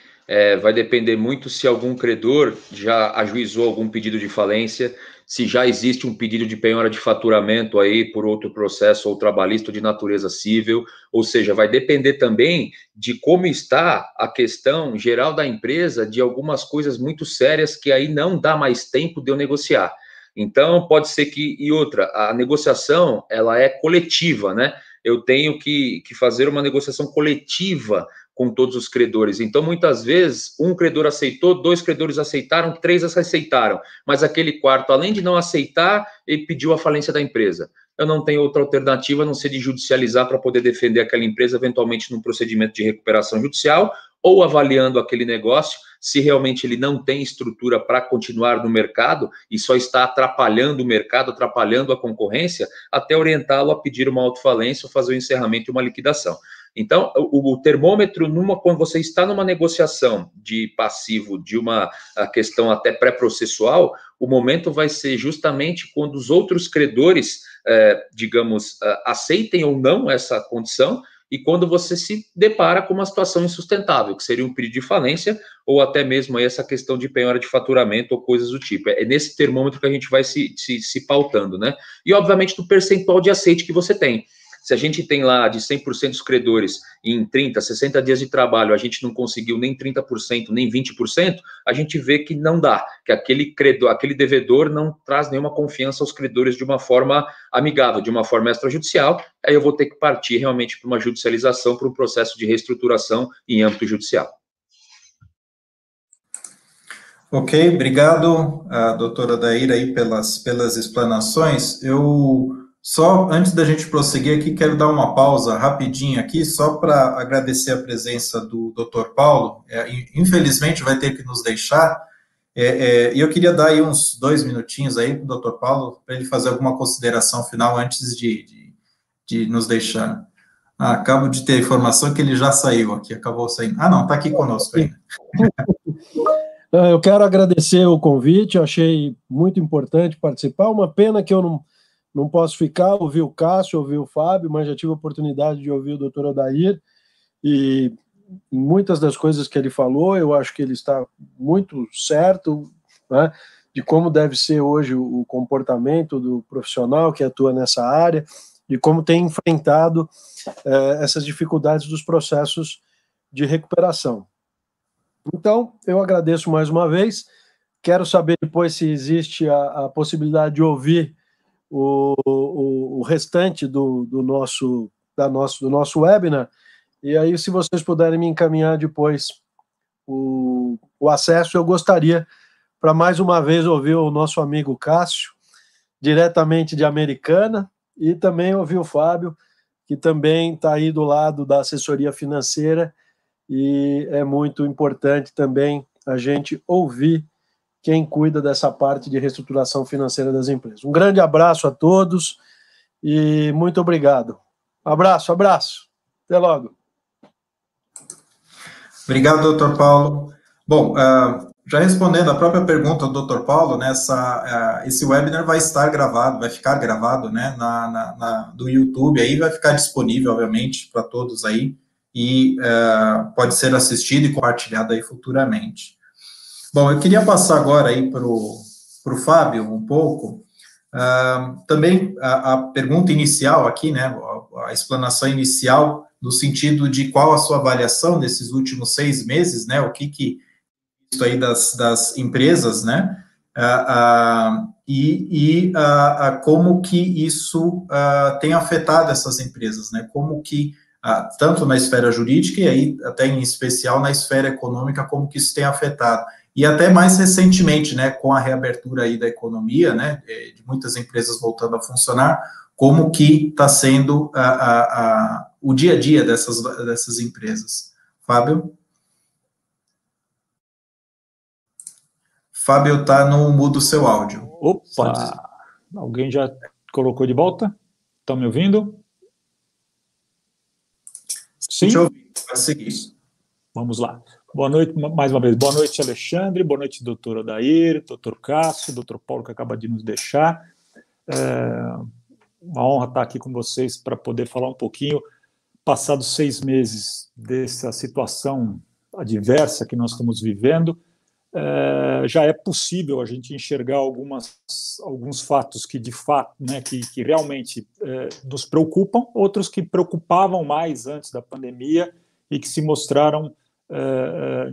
vai depender muito se algum credor já ajuizou algum pedido de falência, se já existe um pedido de penhora de faturamento aí por outro processo ou trabalhista ou de natureza cível, ou seja, vai depender também de como está a questão geral da empresa, de algumas coisas muito sérias que aí não dá mais tempo de eu negociar. Então, pode ser que, e outra, a negociação, ela é coletiva, né? Eu tenho que fazer uma negociação coletiva com todos os credores. Então, muitas vezes, um credor aceitou, 2 credores aceitaram, 3 aceitaram, mas aquele quarto, além de não aceitar, ele pediu a falência da empresa. Eu não tenho outra alternativa a não ser de judicializar para poder defender aquela empresa, eventualmente num procedimento de recuperação judicial, ou avaliando aquele negócio, se realmente ele não tem estrutura para continuar no mercado e só está atrapalhando o mercado, atrapalhando a concorrência, até orientá-lo a pedir uma autofalência ou fazer o encerramento e uma liquidação. Então, o termômetro, quando você está numa negociação de passivo, de uma questão até pré-processual, o momento vai ser justamente quando os outros credores, digamos, aceitem ou não essa condição, e quando você se depara com uma situação insustentável, que seria um pedido de falência, ou até mesmo aí essa questão de penhora de faturamento ou coisas do tipo. É nesse termômetro que a gente vai se pautando, né? E, obviamente, do percentual de aceite que você tem. Se a gente tem lá de 100% dos credores em 30, 60 dias de trabalho, a gente não conseguiu nem 30%, nem 20%, a gente vê que não dá, que aquele devedor não traz nenhuma confiança aos credores de uma forma amigável, de uma forma extrajudicial, aí eu vou ter que partir realmente para uma judicialização, para um processo de reestruturação em âmbito judicial. Ok, obrigado, doutora Adair, aí pelas explanações. Só antes da gente prosseguir aqui, quero dar uma pausa rapidinho aqui, só para agradecer a presença do Dr. Paulo. Infelizmente vai ter que nos deixar, e eu queria dar aí uns 2 minutinhos aí para o Dr. Paulo, para ele fazer alguma consideração final antes de nos deixar. Acabo de ter a informação que ele já saiu aqui, acabou saindo. Não, está aqui conosco ainda. Eu quero agradecer o convite, eu achei muito importante participar, uma pena que eu não posso ficar, ouvi o Cássio, ouvi o Fábio, mas já tive a oportunidade de ouvir o doutor Adair, e muitas das coisas que ele falou, eu acho que ele está muito certo, né, de como deve ser hoje o comportamento do profissional que atua nessa área, de como tem enfrentado essas dificuldades dos processos de recuperação. Então, eu agradeço mais uma vez, quero saber depois se existe a possibilidade de ouvir o restante do nosso webinar, e aí se vocês puderem me encaminhar depois o acesso, eu gostaria para mais uma vez ouvir o nosso amigo Cássio, diretamente de Americana, e também ouvir o Fábio, que também está aí do lado da assessoria financeira, e é muito importante também a gente ouvir quem cuida dessa parte de reestruturação financeira das empresas. Um grande abraço a todos e muito obrigado. Abraço. Até logo. Obrigado, doutor Paulo. Bom, já respondendo a própria pergunta do doutor Paulo, né, esse webinar vai ficar gravado, né, do YouTube, aí vai ficar disponível, obviamente, para todos aí, e pode ser assistido e compartilhado aí futuramente. Bom, eu queria passar agora aí para o Fábio um pouco, também a pergunta inicial aqui, né, a explanação inicial, no sentido de qual a sua avaliação desses últimos 6 meses, né, o que isso aí das empresas, né, como que isso tem afetado essas empresas, né, como que, tanto na esfera jurídica e aí até em especial na esfera econômica, como que isso tem afetado. E até mais recentemente, né, com a reabertura aí da economia, né, de muitas empresas voltando a funcionar, como que está sendo o dia a dia dessas empresas. Fábio? Fábio está no mudo seu áudio. Opa! Alguém já colocou de volta? Estão me ouvindo? Sim? Deixa eu ouvir, pode seguir. Vamos lá. Boa noite, mais uma vez. Boa noite, Alexandre. Boa noite, doutor Odair, doutor Cássio, doutor Paulo, que acaba de nos deixar. Uma honra estar aqui com vocês para poder falar um pouquinho, passados 6 meses dessa situação adversa que nós estamos vivendo, já é possível a gente enxergar alguns fatos que, de fato, né, que realmente nos preocupam, outros que preocupavam mais antes da pandemia e que se mostraram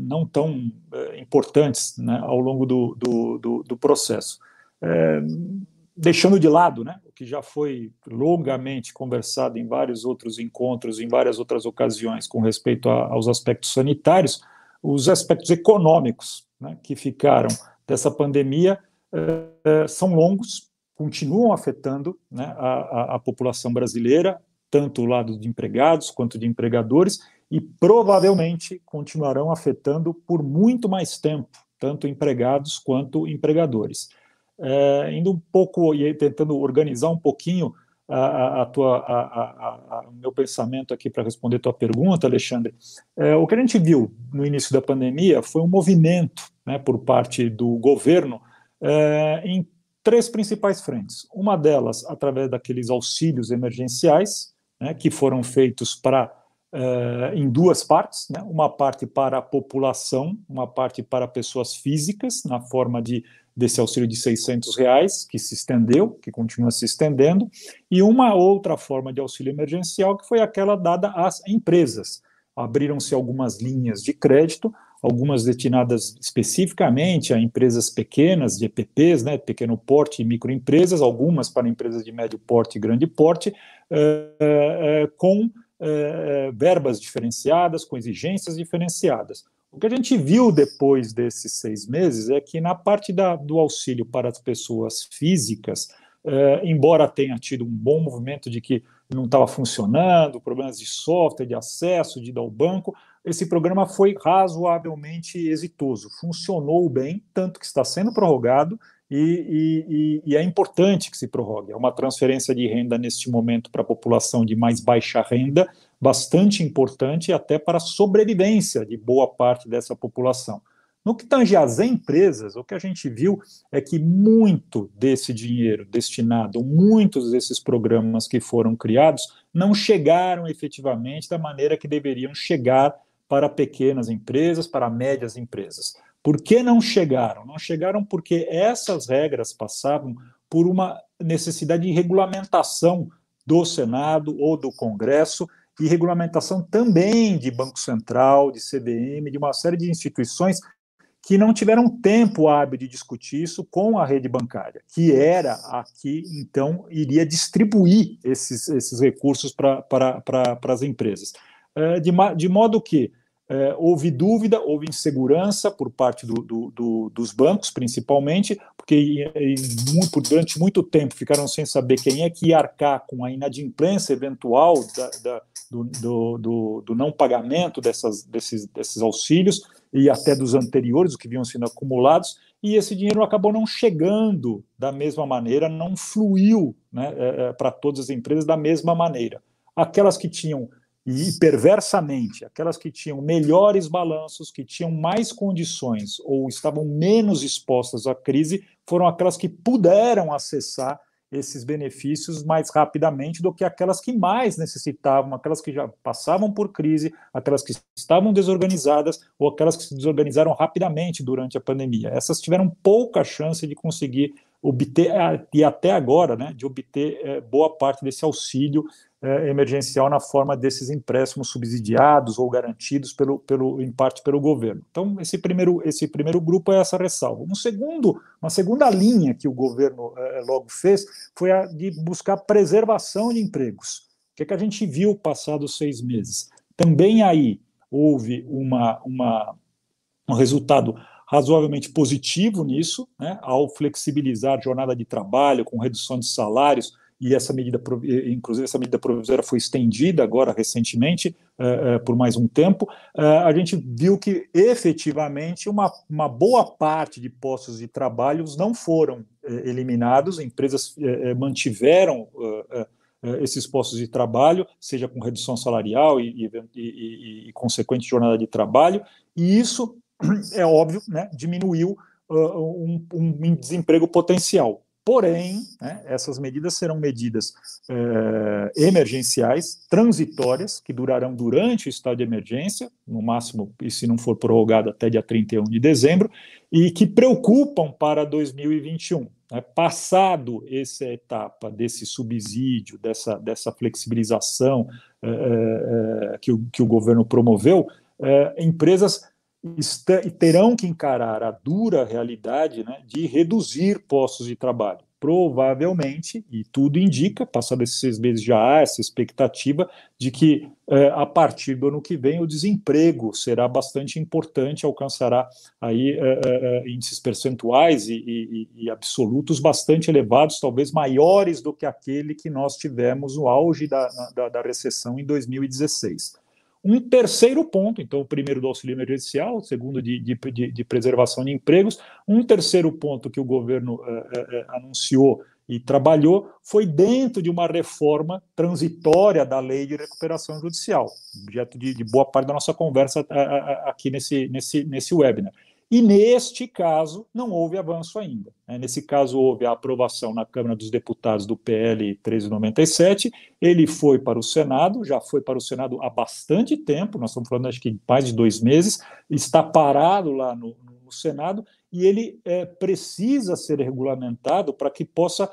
não tão importantes, né, ao longo do processo. Deixando de lado, né, o que já foi longamente conversado em vários outros encontros, em várias outras ocasiões, com respeito aos aspectos sanitários, os aspectos econômicos, né, que ficaram dessa pandemia são longos, continuam afetando, né, a população brasileira, tanto o lado de empregados quanto de empregadores, e provavelmente continuarão afetando por muito mais tempo, tanto empregados quanto empregadores. Indo um pouco e tentando organizar um pouquinho o meu pensamento aqui para responder a tua pergunta, Alexandre, o que a gente viu no início da pandemia foi um movimento, né, por parte do governo em três principais frentes. Uma delas, através daqueles auxílios emergenciais, né, que foram feitos em duas partes, né, uma parte para a população, uma parte para pessoas físicas, na forma desse auxílio de R$600, que se estendeu, que continua se estendendo, e uma outra forma de auxílio emergencial, que foi aquela dada às empresas. Abriram-se algumas linhas de crédito, algumas destinadas especificamente a empresas pequenas, de EPPs, né, pequeno porte e microempresas, algumas para empresas de médio porte e grande porte, com verbas diferenciadas, com exigências diferenciadas. O que a gente viu depois desses 6 meses é que na parte do auxílio para as pessoas físicas, embora tenha tido um bom movimento de que não estava funcionando, problemas de software, de acesso, de ir ao banco, esse programa foi razoavelmente exitoso, funcionou bem, tanto que está sendo prorrogado e é importante que se prorrogue. É uma transferência de renda neste momento para a população de mais baixa renda, bastante importante até para a sobrevivência de boa parte dessa população. No que tange às empresas, o que a gente viu é que muito desse dinheiro destinado, muitos desses programas que foram criados, não chegaram efetivamente da maneira que deveriam chegar para pequenas empresas, para médias empresas. Por que não chegaram? Não chegaram porque essas regras passavam por uma necessidade de regulamentação do Senado ou do Congresso, e regulamentação também de Banco Central, de CVM, de uma série de instituições que não tiveram tempo hábil de discutir isso com a rede bancária, que era a que, então, iria distribuir esses recursos para as empresas. De modo que houve dúvida, houve insegurança por parte dos bancos, principalmente, porque durante muito tempo ficaram sem saber quem é que ia arcar com a inadimplência eventual do não pagamento desses auxílios e até dos anteriores, os que vinham sendo acumulados, e esse dinheiro acabou não chegando da mesma maneira, não fluiu, né, para todas as empresas da mesma maneira. Aquelas que tinham, e perversamente, aquelas que tinham melhores balanços, que tinham mais condições ou estavam menos expostas à crise, foram aquelas que puderam acessar esses benefícios mais rapidamente do que aquelas que mais necessitavam, aquelas que já passavam por crise, aquelas que estavam desorganizadas ou aquelas que se desorganizaram rapidamente durante a pandemia. Essas tiveram pouca chance de conseguir obter, e até agora, né, de obter boa parte desse auxílio emergencial na forma desses empréstimos subsidiados ou garantidos em parte pelo governo. Então, esse primeiro grupo é essa ressalva. Uma segunda linha que o governo logo fez foi a de buscar preservação de empregos. O que a gente viu passados 6 meses? Também aí houve um resultado razoavelmente positivo nisso, né, ao flexibilizar a jornada de trabalho com redução de salários, e inclusive essa medida provisória foi estendida agora recentemente por mais um tempo. A gente viu que efetivamente uma boa parte de postos de trabalho não foram eliminados, empresas mantiveram esses postos de trabalho, seja com redução salarial e consequente jornada de trabalho, e isso, é óbvio, né, diminuiu um desemprego potencial. Porém, né, essas medidas serão medidas emergenciais, transitórias, que durarão durante o estado de emergência, no máximo, e se não for prorrogado, até dia 31 de dezembro, e que preocupam para 2021. Né? Passado essa etapa desse subsídio, dessa flexibilização que o governo promoveu, empresas terão que encarar a dura realidade, né, de reduzir postos de trabalho. Provavelmente, e tudo indica, passado esses 6 meses já há essa expectativa de que a partir do ano que vem o desemprego será bastante importante, alcançará aí índices percentuais e absolutos bastante elevados, talvez maiores do que aquele que nós tivemos no auge da recessão em 2016. Um terceiro ponto, então, o primeiro do auxílio emergencial, o segundo de preservação de empregos, um terceiro ponto que o governo anunciou e trabalhou foi dentro de uma reforma transitória da lei de recuperação judicial, objeto de boa parte da nossa conversa aqui nesse webinar. E, neste caso, não houve avanço ainda. Nesse caso, houve a aprovação na Câmara dos Deputados do PL 1397, ele foi para o Senado, já foi para o Senado há bastante tempo, nós estamos falando, acho que mais de 2 meses, está parado lá no Senado, e ele precisa ser regulamentado para que possa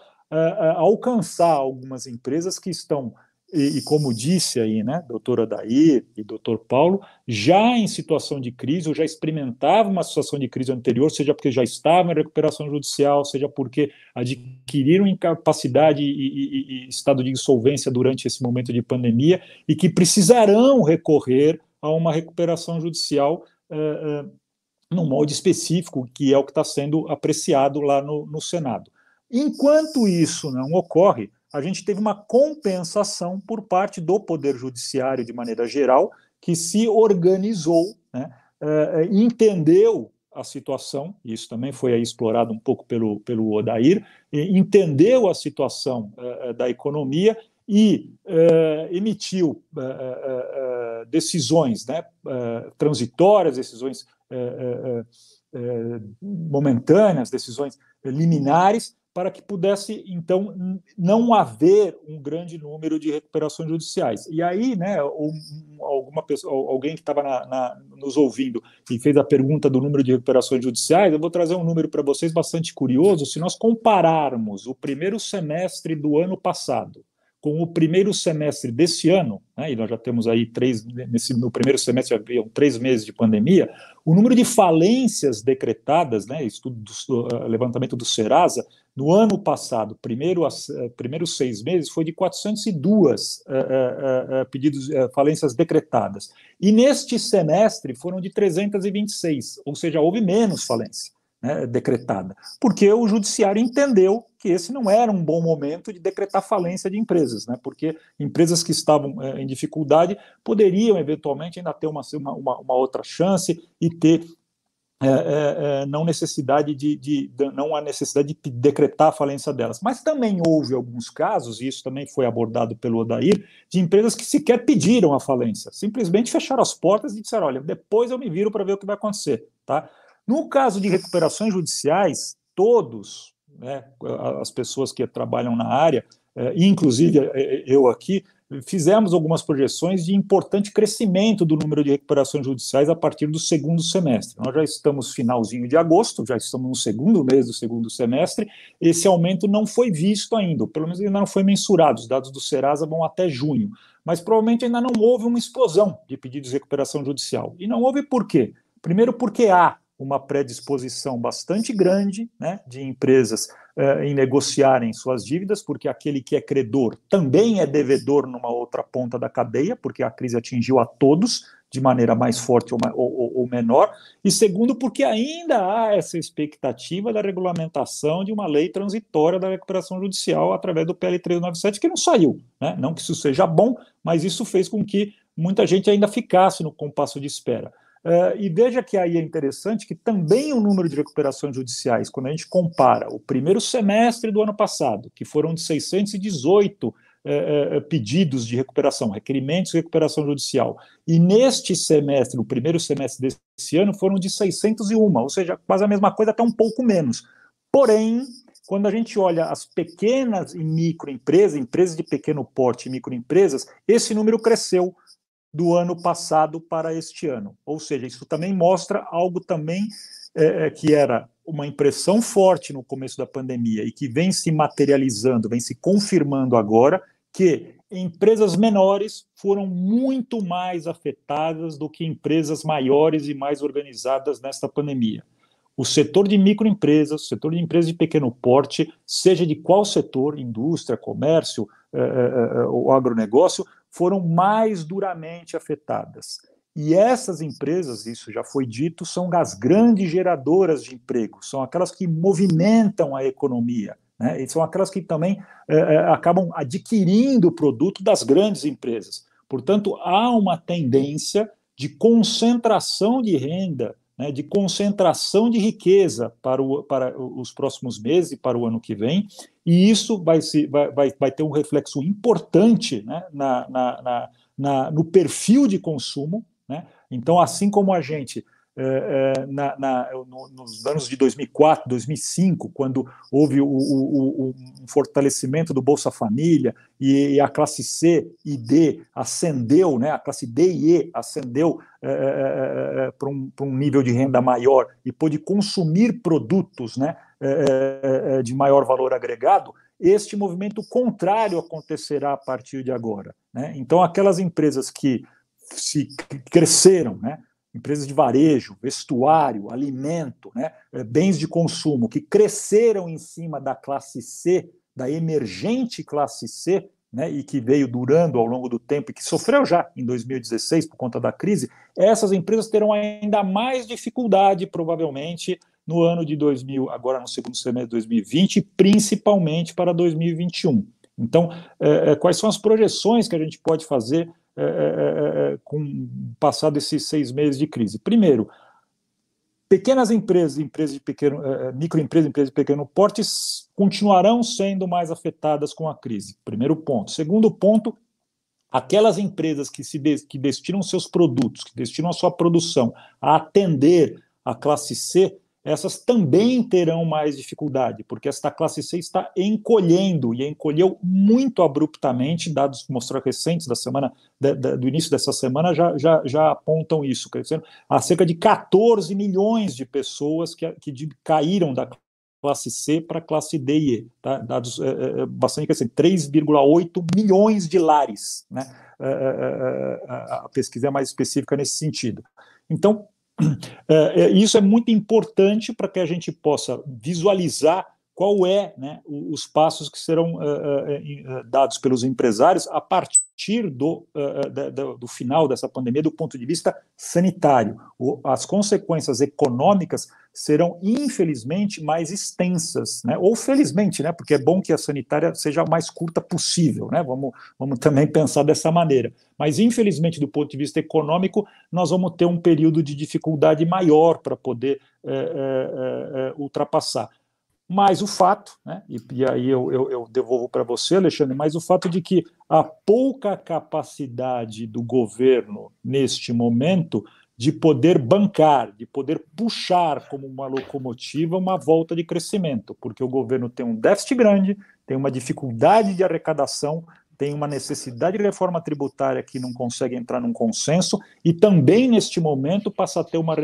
alcançar algumas empresas que estão, e como disse aí, né, doutora Dair e doutor Paulo, já em situação de crise, ou já experimentavam uma situação de crise anterior, seja porque já estavam em recuperação judicial, seja porque adquiriram incapacidade e estado de insolvência durante esse momento de pandemia, e que precisarão recorrer a uma recuperação judicial num molde específico, que é o que está sendo apreciado lá no Senado. Enquanto isso não ocorre, a gente teve uma compensação por parte do Poder Judiciário, de maneira geral, que se organizou, né, entendeu a situação, e isso também foi aí explorado um pouco pelo Odair, entendeu a situação da economia e emitiu decisões, né, transitórias, decisões momentâneas, decisões liminares, para que pudesse, então, não haver um grande número de recuperações judiciais. E aí, né, alguém que estava nos ouvindo e fez a pergunta do número de recuperações judiciais, eu vou trazer um número para vocês bastante curioso. Se nós compararmos o primeiro semestre do ano passado com o primeiro semestre desse ano, né, e nós já temos aí no primeiro semestre já haviam 3 meses de pandemia, o número de falências decretadas, né, levantamento do Serasa, no ano passado, primeiros 6 meses, foi de 402 falências decretadas. E neste semestre foram de 326, ou seja, houve menos falência, né, decretada, porque o judiciário entendeu que esse não era um bom momento de decretar falência de empresas, né, porque empresas que estavam em dificuldade poderiam eventualmente ainda ter uma outra chance e ter não há necessidade de decretar a falência delas. Mas também houve alguns casos, e isso também foi abordado pelo Odair, de empresas que sequer pediram a falência, simplesmente fecharam as portas e disseram, olha, depois eu me viro para ver o que vai acontecer, tá? No caso de recuperações judiciais, todos, né, as pessoas que trabalham na área, inclusive eu aqui, fizemos algumas projeções de importante crescimento do número de recuperações judiciais a partir do segundo semestre. Nós já estamos finalzinho de agosto, já estamos no segundo mês do segundo semestre, esse aumento não foi visto ainda, pelo menos ainda não foi mensurado, os dados do Serasa vão até junho, mas provavelmente ainda não houve uma explosão de pedidos de recuperação judicial. E não houve por quê? Primeiro porque há uma predisposição bastante grande, né, de empresas em negociarem suas dívidas, porque aquele que é credor também é devedor numa outra ponta da cadeia, porque a crise atingiu a todos de maneira mais forte ou menor, e segundo, porque ainda há essa expectativa da regulamentação de uma lei transitória da recuperação judicial através do PL 1397, que não saiu, né? Não que isso seja bom, mas isso fez com que muita gente ainda ficasse no compasso de espera. E veja que aí é interessante que também o número de recuperações judiciais, quando a gente compara o primeiro semestre do ano passado, que foram de 618 pedidos de recuperação, requerimentos de recuperação judicial, e neste semestre, o primeiro semestre desse ano, foram de 601, ou seja, quase a mesma coisa, até um pouco menos. Porém, quando a gente olha as pequenas e microempresas, empresas de pequeno porte e microempresas, esse número cresceu do ano passado para este ano. Ou seja, isso também mostra algo também que era uma impressão forte no começo da pandemia e que vem se materializando, vem se confirmando agora, que empresas menores foram muito mais afetadas do que empresas maiores e mais organizadas nesta pandemia. O setor de microempresas, o setor de empresas de pequeno porte, seja de qual setor, indústria, comércio, ou agronegócio, foram mais duramente afetadas. E essas empresas, isso já foi dito, são as grandes geradoras de emprego, são aquelas que movimentam a economia, né? E são aquelas que também acabam adquirindo o produto das grandes empresas. Portanto, há uma tendência de concentração de renda, né, de concentração de riqueza para os próximos meses e para o ano que vem, e isso vai ter um reflexo importante, né, no perfil de consumo, né? Então, assim como a gente, nos anos de 2004, 2005, quando houve um fortalecimento do Bolsa Família e a classe C e D ascendeu, né, a classe D e E ascendeu para um nível de renda maior e pôde consumir produtos, né, de maior valor agregado, este movimento contrário acontecerá a partir de agora, né? Então, aquelas empresas que cresceram, né, empresas de varejo, vestuário, alimento, né, bens de consumo, que cresceram em cima da classe C, da emergente classe C, né, e que veio durando ao longo do tempo e que sofreu já em 2016 por conta da crise, essas empresas terão ainda mais dificuldade, provavelmente, no ano de agora no segundo semestre de 2020, principalmente para 2021. Então, quais são as projeções que a gente pode fazer com passado esses 6 meses de crise? Primeiro, pequenas empresas, microempresas, empresas de pequeno porte continuarão sendo mais afetadas com a crise. Primeiro ponto. Segundo ponto, aquelas empresas que destinam seus produtos, que destinam a sua produção a atender a classe C, essas também terão mais dificuldade, porque esta classe C está encolhendo, e encolheu muito abruptamente, dados mostrados recentes do início dessa semana já apontam isso, crescendo há cerca de 14 milhões de pessoas que caíram da classe C para a classe D e E, tá? Dados bastante crescentes, 3,8 milhões de lares, né? A pesquisa é mais específica nesse sentido. Então, isso é muito importante para que a gente possa visualizar qual né, os passos que serão dados pelos empresários a partir do final dessa pandemia do ponto de vista sanitário. As consequências econômicas serão, infelizmente, mais extensas, né? Ou felizmente, né? Porque é bom que a sanitária seja a mais curta possível, né? Vamos também pensar dessa maneira. Mas, infelizmente, do ponto de vista econômico, nós vamos ter um período de dificuldade maior para poder ultrapassar. Mas o fato, né, e aí eu devolvo para você, Alexandre, mas o fato de que a pouca capacidade do governo, neste momento, de poder bancar, de poder puxar como uma locomotiva uma volta de crescimento, porque o governo tem um déficit grande, tem uma dificuldade de arrecadação, tem uma necessidade de reforma tributária que não consegue entrar num consenso, e também, neste momento, passa a ter uma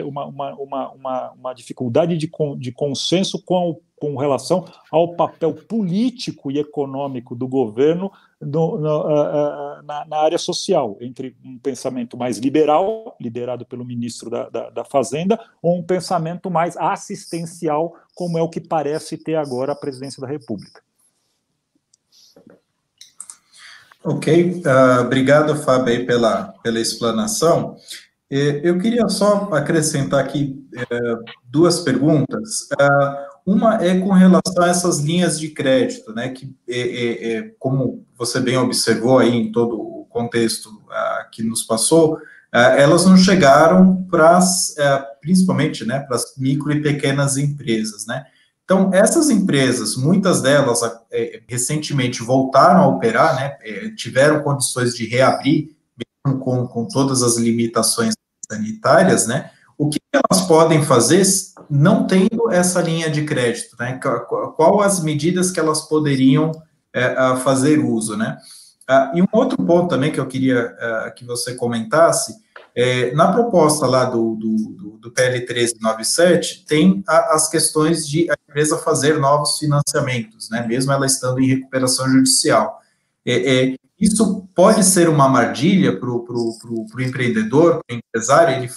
dificuldade de consenso com relação ao papel político e econômico do governo na área social, entre um pensamento mais liberal, liderado pelo ministro da Fazenda, ou um pensamento mais assistencial, como é o que parece ter agora a presidência da República. Ok, obrigado, Fábio, aí pela explanação. Eu queria só acrescentar aqui 2 perguntas. Uma é com relação a essas linhas de crédito, né, que, como você bem observou aí em todo o contexto que nos passou, elas não chegaram principalmente, né, para as micro e pequenas empresas, né? Então, essas empresas, muitas delas recentemente voltaram a operar, né, tiveram condições de reabrir, mesmo com todas as limitações sanitárias, né? O que elas podem fazer não tendo essa linha de crédito, né? Qual as medidas que elas poderiam fazer uso, né? E um outro ponto também que eu queria que você comentasse, na proposta lá do PL 1397, tem as questões de a empresa fazer novos financiamentos, né? Mesmo ela estando em recuperação judicial. Isso pode ser uma armadilha para o empreendedor, para o empresário, ele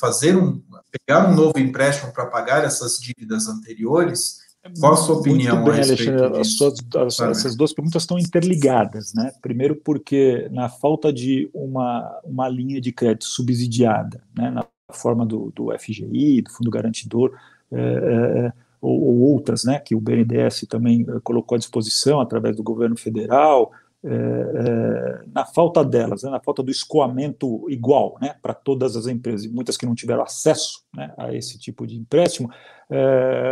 pegar um novo empréstimo para pagar essas dívidas anteriores? Qual a sua opinião Muito bem, a respeito Alexandre, disso? essas duas perguntas estão interligadas, né? Primeiro porque na falta de uma linha de crédito subsidiada, né, na forma do FGI, do Fundo Garantidor, ou outras, né, que o BNDES também colocou à disposição através do governo federal, na falta delas, né, na falta do escoamento igual, né, para todas as empresas, e muitas que não tiveram acesso, né, a esse tipo de empréstimo,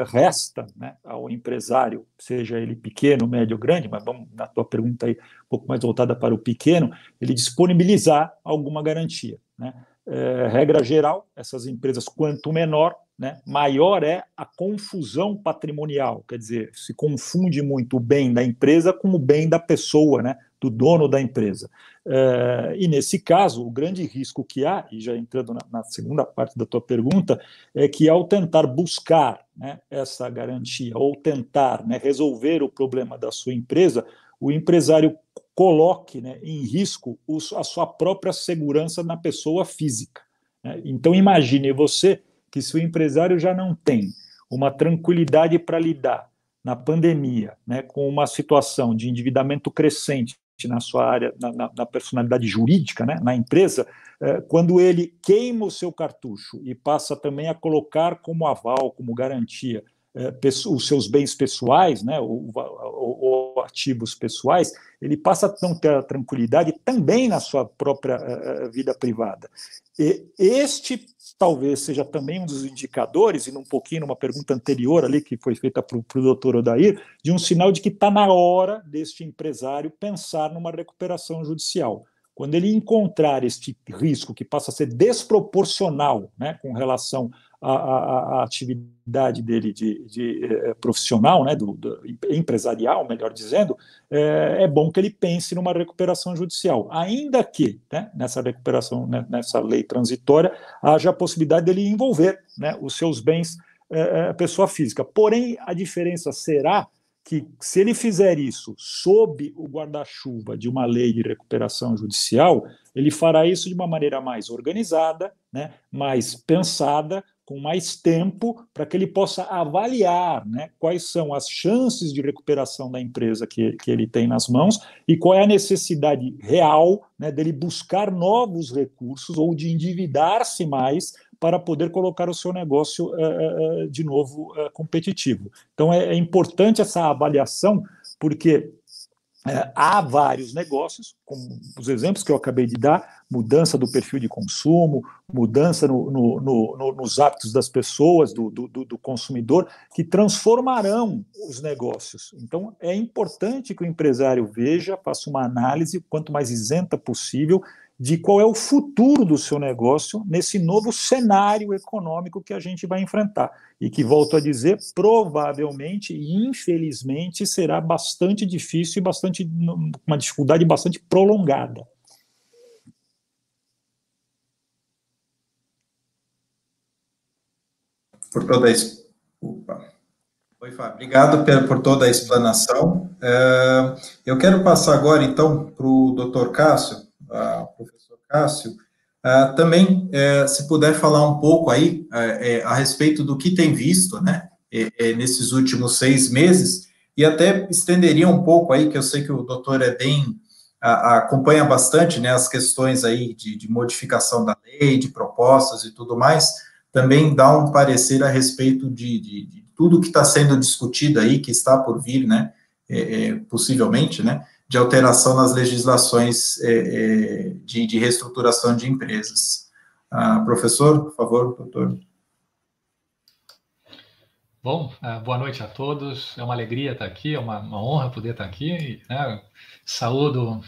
resta, né, ao empresário, seja ele pequeno, médio ou grande, mas vamos na tua pergunta aí um pouco mais voltada para o pequeno, ele disponibilizar alguma garantia, né. Regra geral, essas empresas, quanto menor, né, maior é a confusão patrimonial, quer dizer, se confunde muito o bem da empresa com o bem da pessoa, né, do dono da empresa. E nesse caso, o grande risco que há, e já entrando na segunda parte da tua pergunta, é que ao tentar buscar, né, essa garantia, ou tentar, né, resolver o problema da sua empresa, o empresário coloque, né, em risco a sua própria segurança na pessoa física, né? Então imagine você que se o empresário já não tem uma tranquilidade para lidar na pandemia, né, com uma situação de endividamento crescente na sua área, na personalidade jurídica, né, na empresa, quando ele queima o seu cartucho e passa também a colocar como aval, como garantia, os seus bens pessoais, né, ou ativos pessoais, ele passa a não ter a tranquilidade também na sua própria vida privada. E este talvez seja também um dos indicadores, e um pouquinho numa pergunta anterior ali, que foi feita para o doutor Odair, de um sinal de que está na hora deste empresário pensar numa recuperação judicial. Quando ele encontrar este risco que passa a ser desproporcional, né, com relação à atividade dele de profissional, né, do empresarial, melhor dizendo, é bom que ele pense numa recuperação judicial, ainda que, né, nessa recuperação, né, nessa lei transitória, haja a possibilidade dele envolver, né, os seus bens pessoa física. Porém, a diferença será que, se ele fizer isso sob o guarda-chuva de uma lei de recuperação judicial, ele fará isso de uma maneira mais organizada, né, mais pensada, com mais tempo, para que ele possa avaliar, né, quais são as chances de recuperação da empresa que ele tem nas mãos e qual é a necessidade real, né, dele buscar novos recursos ou de endividar-se mais para poder colocar o seu negócio de novo competitivo. Então, é importante essa avaliação, porque há vários negócios, como os exemplos que eu acabei de dar, mudança do perfil de consumo, mudança nos hábitos das pessoas, do consumidor, que transformarão os negócios. Então, é importante que o empresário veja, faça uma análise, quanto mais isenta possível, de qual é o futuro do seu negócio nesse novo cenário econômico que a gente vai enfrentar. E que, volto a dizer, provavelmente e infelizmente será bastante difícil e uma dificuldade bastante prolongada. Por toda isso. Oi, Fábio. Obrigado por toda a explanação. Eu quero passar agora, então, para o doutor Cássio, professor Cássio, também, se puder falar um pouco aí a respeito do que tem visto, né, nesses últimos 6 meses, e até estenderia um pouco aí, que eu sei que o doutor acompanha bastante, né, as questões aí de modificação da lei, de propostas e tudo mais, também dá um parecer a respeito de tudo que está sendo discutido aí, que está por vir, né, possivelmente, né, de alteração nas legislações de reestruturação de empresas. Professor, por favor, doutor. Bom, boa noite a todos. É uma alegria estar aqui, é uma honra poder estar aqui, né? Saúdo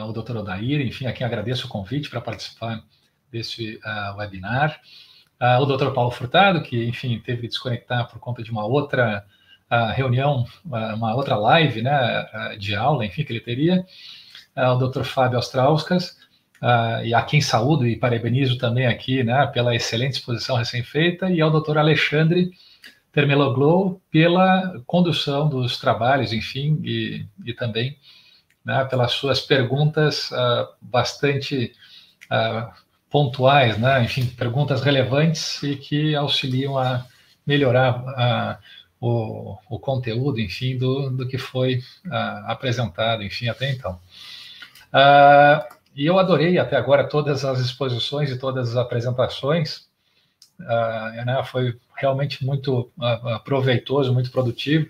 o doutor Odair, enfim, a quem agradeço o convite para participar desse webinar. o Dr. Paulo Furtado, que, enfim, teve que desconectar por conta de uma outra reunião, uma outra live, né, de aula, enfim, que ele teria, o Dr. Fábio Astrauskas, e a quem saúdo e parabenizo também aqui, né, pela excelente exposição recém-feita, e ao Dr. Alexandre Termeloglu pela condução dos trabalhos, enfim, e também, né, pelas suas perguntas bastante pontuais, né, enfim, perguntas relevantes e que auxiliam a melhorar o conteúdo, enfim, do que foi apresentado, enfim, até então. E eu adorei até agora todas as exposições e todas as apresentações, né, foi realmente muito proveitoso, muito produtivo,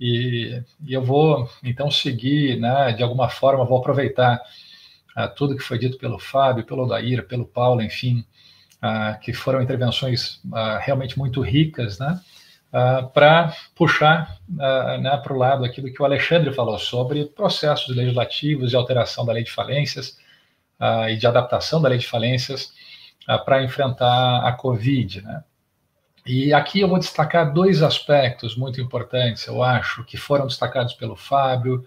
e eu vou, então, seguir, né, de alguma forma, vou aproveitar tudo que foi dito pelo Fábio, pelo Odair, pelo Paulo, enfim, que foram intervenções realmente muito ricas, né, para puxar, né, para o lado aquilo que o Alexandre falou sobre processos legislativos de alteração da lei de falências e de adaptação da lei de falências para enfrentar a Covid, né. E aqui eu vou destacar dois aspectos muito importantes, eu acho, que foram destacados pelo Fábio,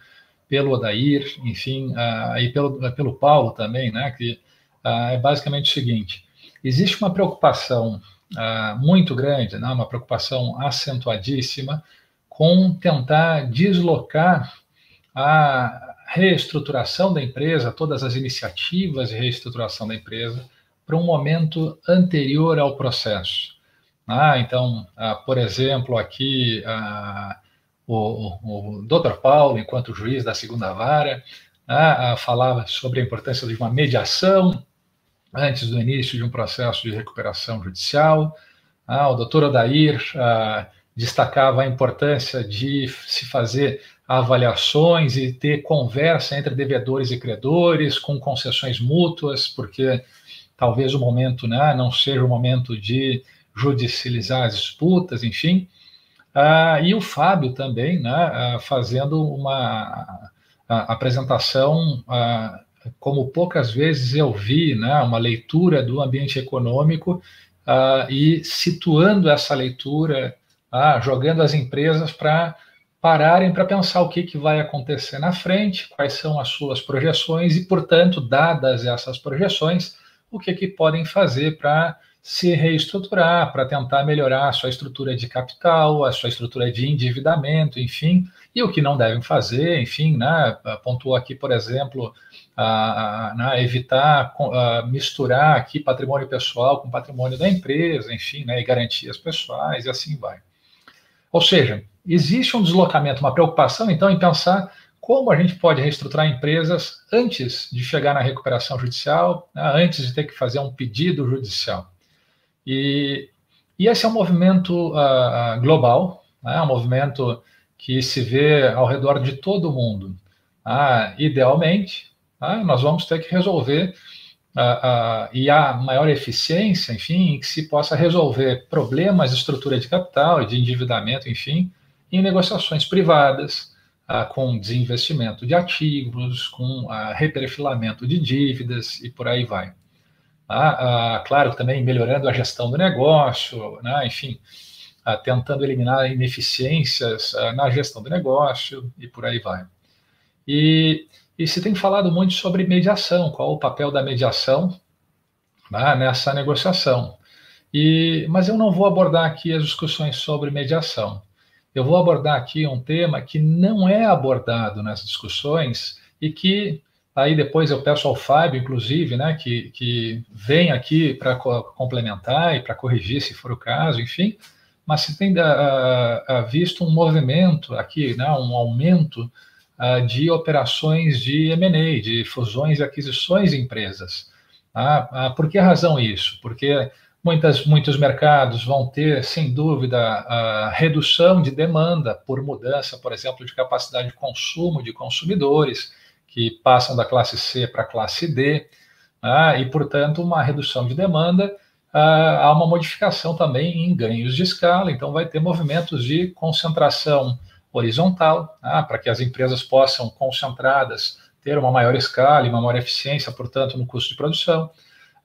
pelo Odair, enfim, e pelo Paulo também, né, que é basicamente o seguinte: existe uma preocupação muito grande, né, uma preocupação acentuadíssima com tentar deslocar a reestruturação da empresa, todas as iniciativas de reestruturação da empresa, para um momento anterior ao processo. Então, por exemplo, aqui o Dr. Paulo, enquanto juiz da segunda vara, falava sobre a importância de uma mediação antes do início de um processo de recuperação judicial. O Dr. Odair destacava a importância de se fazer avaliações e ter conversa entre devedores e credores, com concessões mútuas, porque talvez o momento, né, não seja o momento de judicializar as disputas, enfim. E o Fábio também, né, fazendo uma apresentação, como poucas vezes eu vi, né, uma leitura do ambiente econômico e situando essa leitura, jogando as empresas para pararem para pensar o que vai acontecer na frente, quais são as suas projeções e, portanto, dadas essas projeções, o que podem fazer para se reestruturar, para tentar melhorar a sua estrutura de capital, a sua estrutura de endividamento, enfim, e o que não devem fazer, enfim, né, pontuou aqui, por exemplo, evitar misturar aqui patrimônio pessoal com patrimônio da empresa, enfim, né, e garantias pessoais, e assim vai. Ou seja, existe um deslocamento, uma preocupação, então, em pensar como a gente pode reestruturar empresas antes de chegar na recuperação judicial, né, antes de ter que fazer um pedido judicial. E esse é um movimento global, né, um movimento que se vê ao redor de todo o mundo. Idealmente, nós vamos ter que resolver, e há maior eficiência, enfim, em que se possa resolver problemas de estrutura de capital e de endividamento, enfim, em negociações privadas, com desinvestimento de ativos, com reperfilamento de dívidas e por aí vai. Claro, também melhorando a gestão do negócio, né, enfim, tentando eliminar ineficiências na gestão do negócio e por aí vai. E se tem falado muito sobre mediação, qual o papel da mediação, né, nessa negociação. Mas eu não vou abordar aqui as discussões sobre mediação. Eu vou abordar aqui um tema que não é abordado nas discussões e que aí depois eu peço ao Fábio, inclusive, né, que vem aqui para complementar e para corrigir, se for o caso, enfim, mas se tem visto um movimento aqui, né, um aumento de operações de M&A, de fusões e aquisições de empresas. Por que razão isso? Porque muitos mercados vão ter, sem dúvida, a redução de demanda por mudança, por exemplo, de capacidade de consumo de consumidores, que passam da classe C para a classe D, e, portanto, uma redução de demanda, há uma modificação também em ganhos de escala, então vai ter movimentos de concentração horizontal, para que as empresas possam, concentradas, ter uma maior escala e uma maior eficiência, portanto, no custo de produção.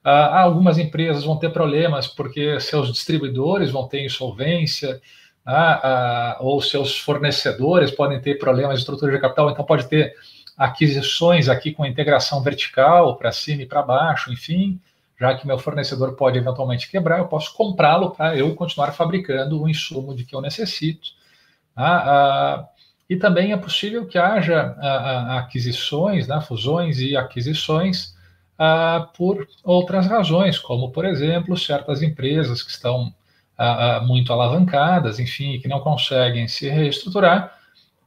Algumas empresas vão ter problemas porque seus distribuidores vão ter insolvência, ou seus fornecedores podem ter problemas de estrutura de capital, então pode ter aquisições aqui com integração vertical para cima e para baixo, enfim, já que meu fornecedor pode eventualmente quebrar, eu posso comprá-lo para eu continuar fabricando o insumo de que eu necessito. E também é possível que haja aquisições, fusões e aquisições por outras razões, como, por exemplo, certas empresas que estão muito alavancadas, enfim, que não conseguem se reestruturar,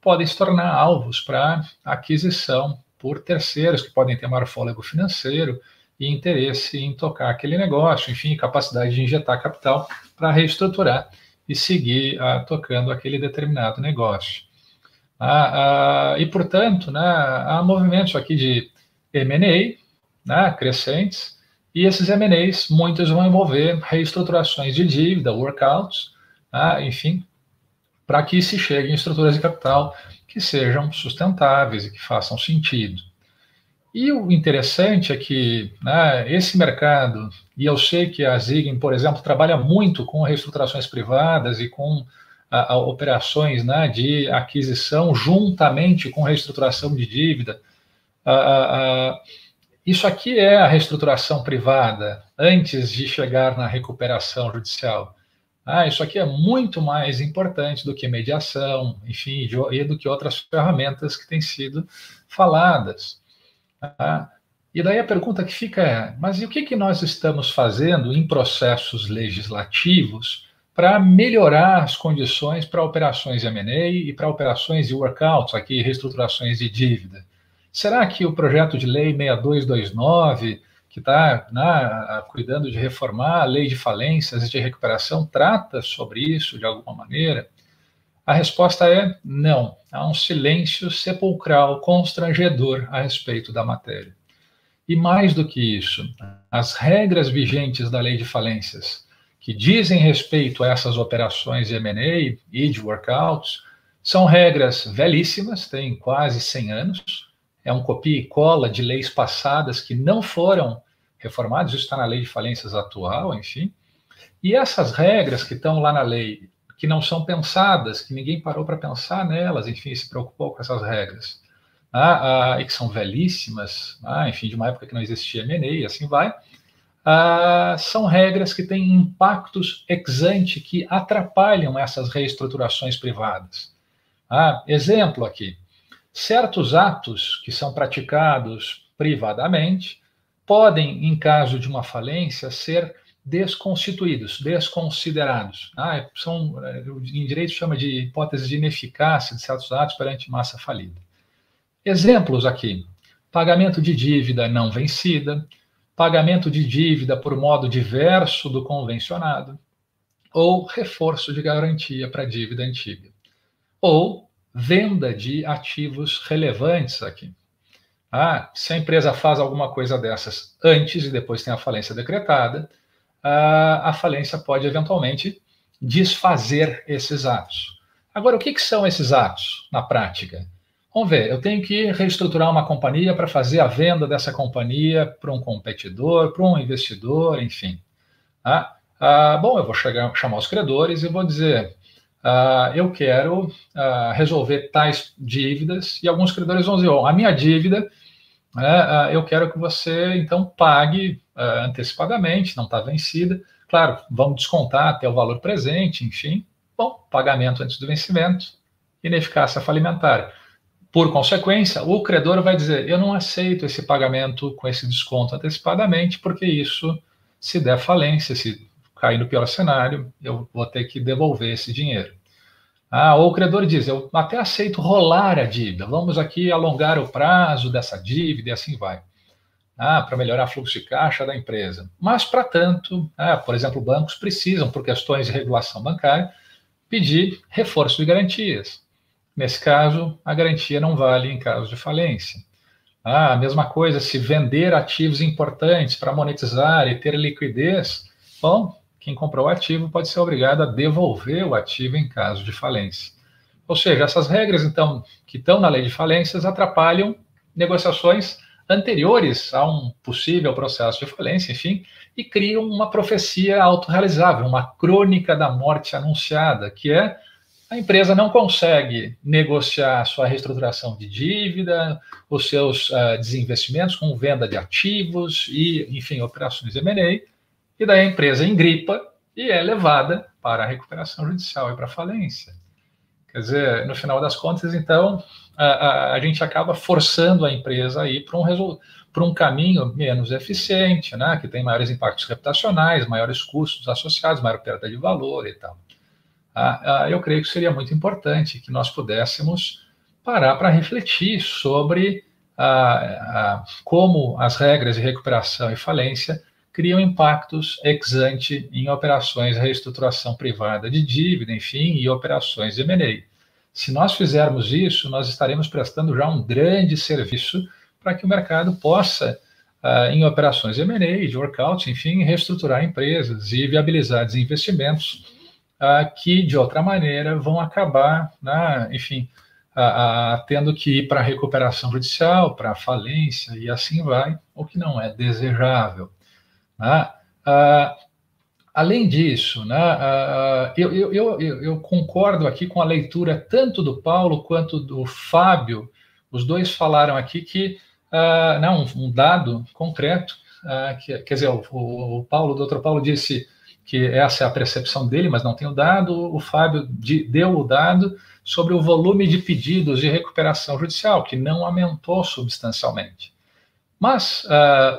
podem se tornar alvos para aquisição por terceiros que podem ter maior fôlego financeiro e interesse em tocar aquele negócio, enfim, capacidade de injetar capital para reestruturar e seguir tocando aquele determinado negócio. E, portanto, há movimentos aqui de M&A, crescentes, e esses M&As, muitos vão envolver reestruturações de dívida, workouts, enfim, para que se chegue em estruturas de capital que sejam sustentáveis e que façam sentido. E o interessante é que esse mercado, e eu sei que a Ziggen, por exemplo, trabalha muito com reestruturações privadas e com operações de aquisição juntamente com reestruturação de dívida. Isso aqui é a reestruturação privada antes de chegar na recuperação judicial. Isso aqui é muito mais importante do que mediação, enfim, e do que outras ferramentas que têm sido faladas. E daí a pergunta que fica é, mas e o que nós estamos fazendo em processos legislativos para melhorar as condições para operações de M&A e para operações de workouts, aqui, reestruturações de dívida? Será que o projeto de lei 6229, que está cuidando de reformar a lei de falências e de recuperação, trata sobre isso de alguma maneira? A resposta é não. Há um silêncio sepulcral, constrangedor a respeito da matéria. E mais do que isso, as regras vigentes da lei de falências, que dizem respeito a essas operações de M&A e de workouts, são regras velhíssimas, têm quase 100 anos, é um copia e cola de leis passadas que não foram reformadas, isso está na lei de falências atual, enfim. E essas regras que estão lá na lei, que não são pensadas, que ninguém parou para pensar nelas, enfim, se preocupou com essas regras, e que são velhíssimas, enfim, de uma época que não existia M&A e assim vai, são regras que têm impactos ex ante que atrapalham essas reestruturações privadas. Exemplo aqui, certos atos que são praticados privadamente podem, em caso de uma falência, ser desconstituídos, desconsiderados. Em direito chama de hipótese de ineficácia de certos atos perante massa falida. Exemplos aqui, pagamento de dívida não vencida, pagamento de dívida por modo diverso do convencionado, ou reforço de garantia para dívida antiga, ou venda de ativos relevantes aqui. Se a empresa faz alguma coisa dessas antes e depois tem a falência decretada, a falência pode eventualmente desfazer esses atos. Agora, o que são esses atos na prática? Vamos ver, eu tenho que reestruturar uma companhia para fazer a venda dessa companhia para um competidor, para um investidor, enfim. Bom, eu vou chamar os credores e vou dizer, eu quero resolver tais dívidas, e alguns credores vão dizer, a minha dívida, eu quero que você, então, pague antecipadamente, não está vencida. Claro, vamos descontar até o valor presente, enfim. Bom, pagamento antes do vencimento, ineficácia falimentar. Por consequência, o credor vai dizer, eu não aceito esse pagamento com esse desconto antecipadamente, porque isso, se der falência, se cair no pior cenário, eu vou ter que devolver esse dinheiro. Ou o credor diz, eu até aceito rolar a dívida, vamos aqui alongar o prazo dessa dívida e assim vai. Para melhorar o fluxo de caixa da empresa. Mas, para tanto, por exemplo, bancos precisam, por questões de regulação bancária, pedir reforço de garantias. Nesse caso, a garantia não vale em caso de falência. A mesma coisa, se vender ativos importantes para monetizar e ter liquidez, bom, quem comprou o ativo pode ser obrigado a devolver o ativo em caso de falência. Ou seja, essas regras, então, que estão na lei de falências, atrapalham negociações anteriores a um possível processo de falência, enfim, e criam uma profecia autorrealizável, uma crônica da morte anunciada, que é a empresa não consegue negociar sua reestruturação de dívida, os seus desinvestimentos com venda de ativos e, enfim, operações M&A, e daí a empresa engripa e é levada para a recuperação judicial e para a falência. Quer dizer, no final das contas, então, a gente acaba forçando a empresa a ir para um caminho menos eficiente, né, que tem maiores impactos reputacionais, maiores custos associados, maior perda de valor e tal. Eu creio que seria muito importante que nós pudéssemos parar para refletir sobre como as regras de recuperação e falência criam impactos ex ante em operações de reestruturação privada de dívida, enfim, e operações de M&A. Se nós fizermos isso, nós estaremos prestando já um grande serviço para que o mercado possa, em operações de M&A, de workout, enfim, reestruturar empresas e viabilizar desinvestimentos que, de outra maneira, vão acabar, enfim, tendo que ir para a recuperação judicial, para a falência e assim vai, o que não é desejável. Além disso, eu concordo aqui com a leitura tanto do Paulo quanto do Fábio. Os dois falaram aqui que um dado concreto, quer dizer, o Dr. Paulo disse que essa é a percepção dele, mas não tem o dado. O Fábio deu o dado sobre o volume de pedidos de recuperação judicial, que não aumentou substancialmente. Mas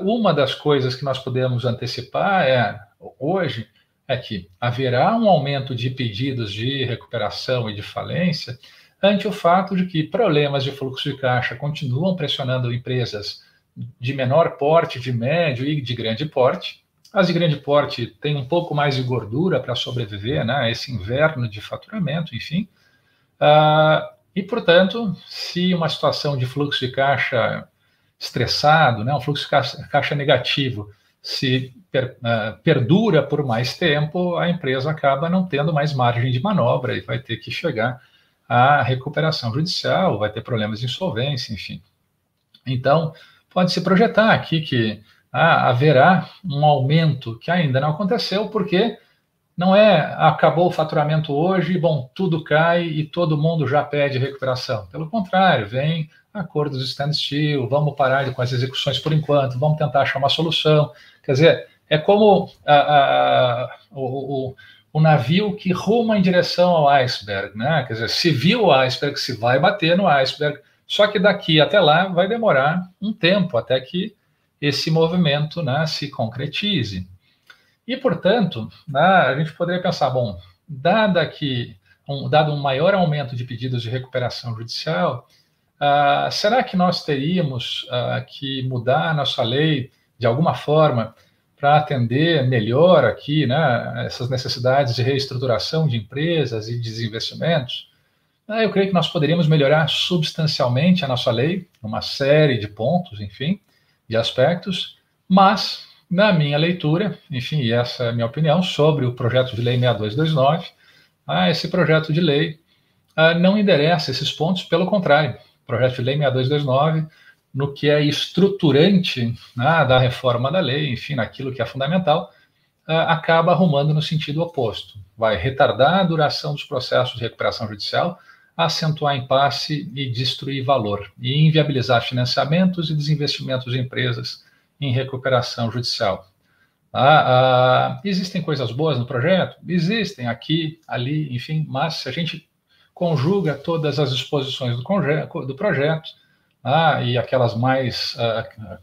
uma das coisas que nós podemos antecipar hoje é que haverá um aumento de pedidos de recuperação e de falência ante o fato de que problemas de fluxo de caixa continuam pressionando empresas de menor porte, de médio e de grande porte. As de grande porte têm um pouco mais de gordura para sobreviver, né, esse inverno de faturamento, enfim. E, portanto, se uma situação de fluxo de caixa estressado, né, um fluxo de caixa negativo, se perdura por mais tempo, a empresa acaba não tendo mais margem de manobra e vai ter que chegar à recuperação judicial, vai ter problemas de insolvência, enfim. Então, pode-se projetar aqui que haverá um aumento que ainda não aconteceu, porque não acabou o faturamento hoje, bom, tudo cai e todo mundo já pede recuperação. Pelo contrário, vem acordos de standstill, vamos parar com as execuções por enquanto, vamos tentar achar uma solução. Quer dizer, é como o navio que ruma em direção ao iceberg, né? Quer dizer, se viu o iceberg, se vai bater no iceberg, só que daqui até lá vai demorar um tempo até que esse movimento, né, se concretize. E, portanto, a gente poderia pensar, bom, dado um maior aumento de pedidos de recuperação judicial, será que nós teríamos que mudar a nossa lei de alguma forma para atender melhor aqui, né, essas necessidades de reestruturação de empresas e desinvestimentos? Eu creio que nós poderíamos melhorar substancialmente a nossa lei, uma série de pontos, enfim, de aspectos, mas, na minha leitura, enfim, e essa é a minha opinião sobre o projeto de lei 6229, esse projeto de lei não endereça esses pontos, pelo contrário, o projeto de lei 6229, no que é estruturante, né, da reforma da lei, enfim, naquilo que é fundamental, acaba arrumando no sentido oposto. Vai retardar a duração dos processos de recuperação judicial, acentuar impasse e destruir valor, e inviabilizar financiamentos e desinvestimentos de empresas em recuperação judicial. Existem coisas boas no projeto? Existem aqui, ali, enfim, mas se a gente conjuga todas as disposições do projeto, e aquelas mais,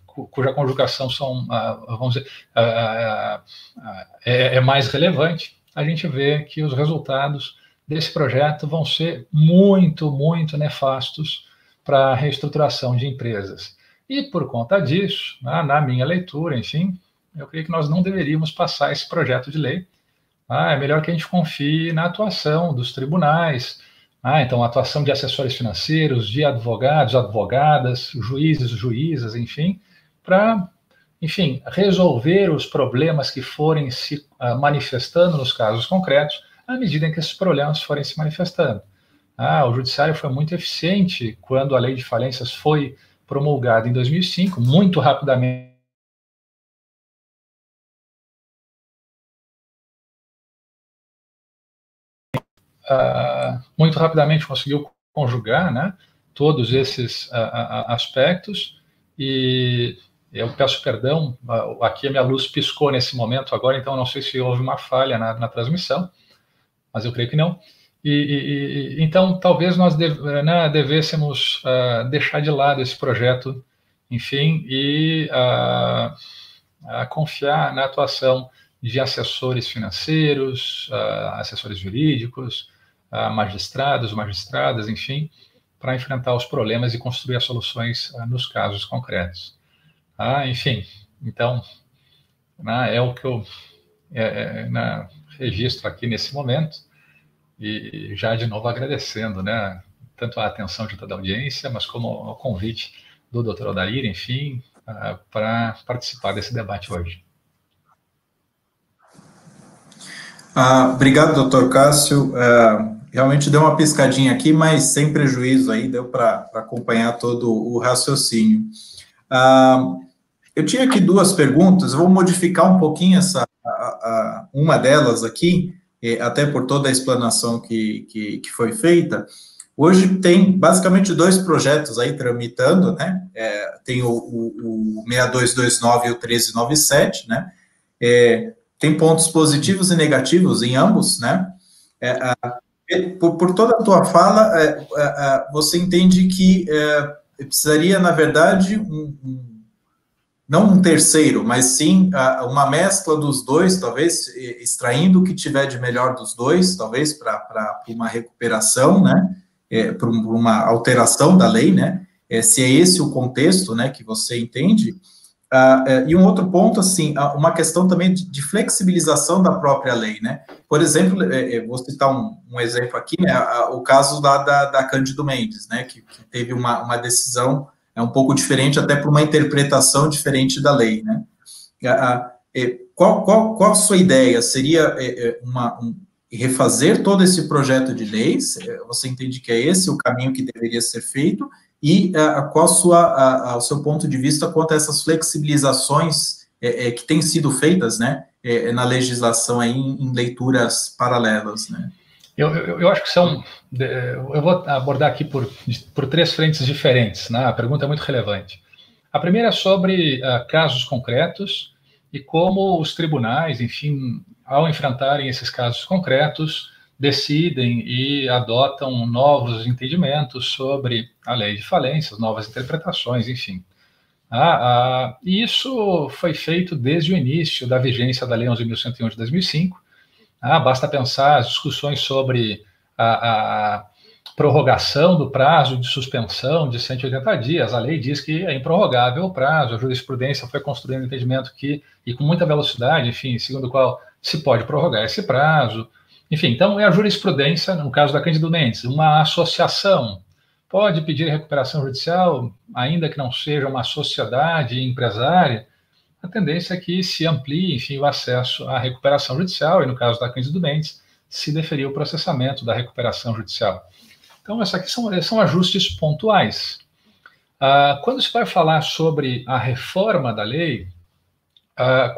cuja conjugação são, vamos dizer, é mais relevante, a gente vê que os resultados desse projeto vão ser muito, muito nefastos para a reestruturação de empresas. E, por conta disso, na minha leitura, enfim, eu creio que nós não deveríamos passar esse projeto de lei. É melhor que a gente confie na atuação dos tribunais, então, a atuação de assessores financeiros, de advogados, advogadas, juízes, juízas, enfim, para, enfim, resolver os problemas que forem se manifestando nos casos concretos, à medida em que esses problemas forem se manifestando. O judiciário foi muito eficiente quando a lei de falências foi promulgada em 2005, muito rapidamente. Muito rapidamente conseguiu conjugar, né, todos esses aspectos, e eu peço perdão, aqui a minha luz piscou nesse momento agora, então não sei se houve uma falha na transmissão, mas eu creio que não. Então, talvez nós devêssemos deixar de lado esse projeto, enfim, e confiar na atuação de assessores financeiros, assessores jurídicos, magistrados, magistradas, enfim, para enfrentar os problemas e construir as soluções nos casos concretos. Enfim, então, é o que eu registro aqui nesse momento, e já de novo agradecendo, né, tanto a atenção de toda a audiência, mas como o convite do Dr. Odair, enfim, para participar desse debate hoje. Obrigado, doutor Cássio. Realmente deu uma piscadinha aqui, mas sem prejuízo aí, deu para acompanhar todo o raciocínio. Eu tinha aqui duas perguntas, eu vou modificar um pouquinho uma delas aqui, até por toda a explanação que foi feita. Hoje tem basicamente dois projetos aí tramitando, né? Tem o 6229 e o 1397, né? Tem pontos positivos e negativos em ambos, né? Por toda a tua fala, você entende que precisaria, na verdade, não um terceiro, mas sim uma mescla dos dois, talvez, extraindo o que tiver de melhor dos dois, talvez, para uma recuperação, né? Para uma alteração da lei, né? Se é esse o contexto, né, que você entende. E um outro ponto, assim, uma questão também de flexibilização da própria lei, né? Por exemplo, vou citar um exemplo aqui, né? O caso da Cândido Mendes, né? Que teve uma decisão um pouco diferente, até por uma interpretação diferente da lei, né? Qual a sua ideia? Seria refazer todo esse projeto de leis? Você entende que é esse o caminho que deveria ser feito? E qual o seu ponto de vista quanto a essas flexibilizações que têm sido feitas, né, na legislação aí, em leituras paralelas, né? Eu acho que são... Eu vou abordar aqui por três frentes diferentes, né? A pergunta é muito relevante. A primeira é sobre casos concretos e como os tribunais, enfim, ao enfrentarem esses casos concretos, decidem e adotam novos entendimentos sobre a lei de falências, novas interpretações, enfim. E isso foi feito desde o início da vigência da Lei 11.101 de 2005. Basta pensar as discussões sobre a prorrogação do prazo de suspensão de 180 dias. A lei diz que é improrrogável o prazo, a jurisprudência foi construindo um entendimento e com muita velocidade, enfim, segundo o qual se pode prorrogar esse prazo. Enfim, então é a jurisprudência, no caso da Cândido Mendes, uma associação pode pedir recuperação judicial, ainda que não seja uma sociedade empresária. A tendência é que se amplie, enfim, o acesso à recuperação judicial, e no caso da Cândido Mendes, se deferir o processamento da recuperação judicial. Então, esses aqui são ajustes pontuais. Quando se vai falar sobre a reforma da lei,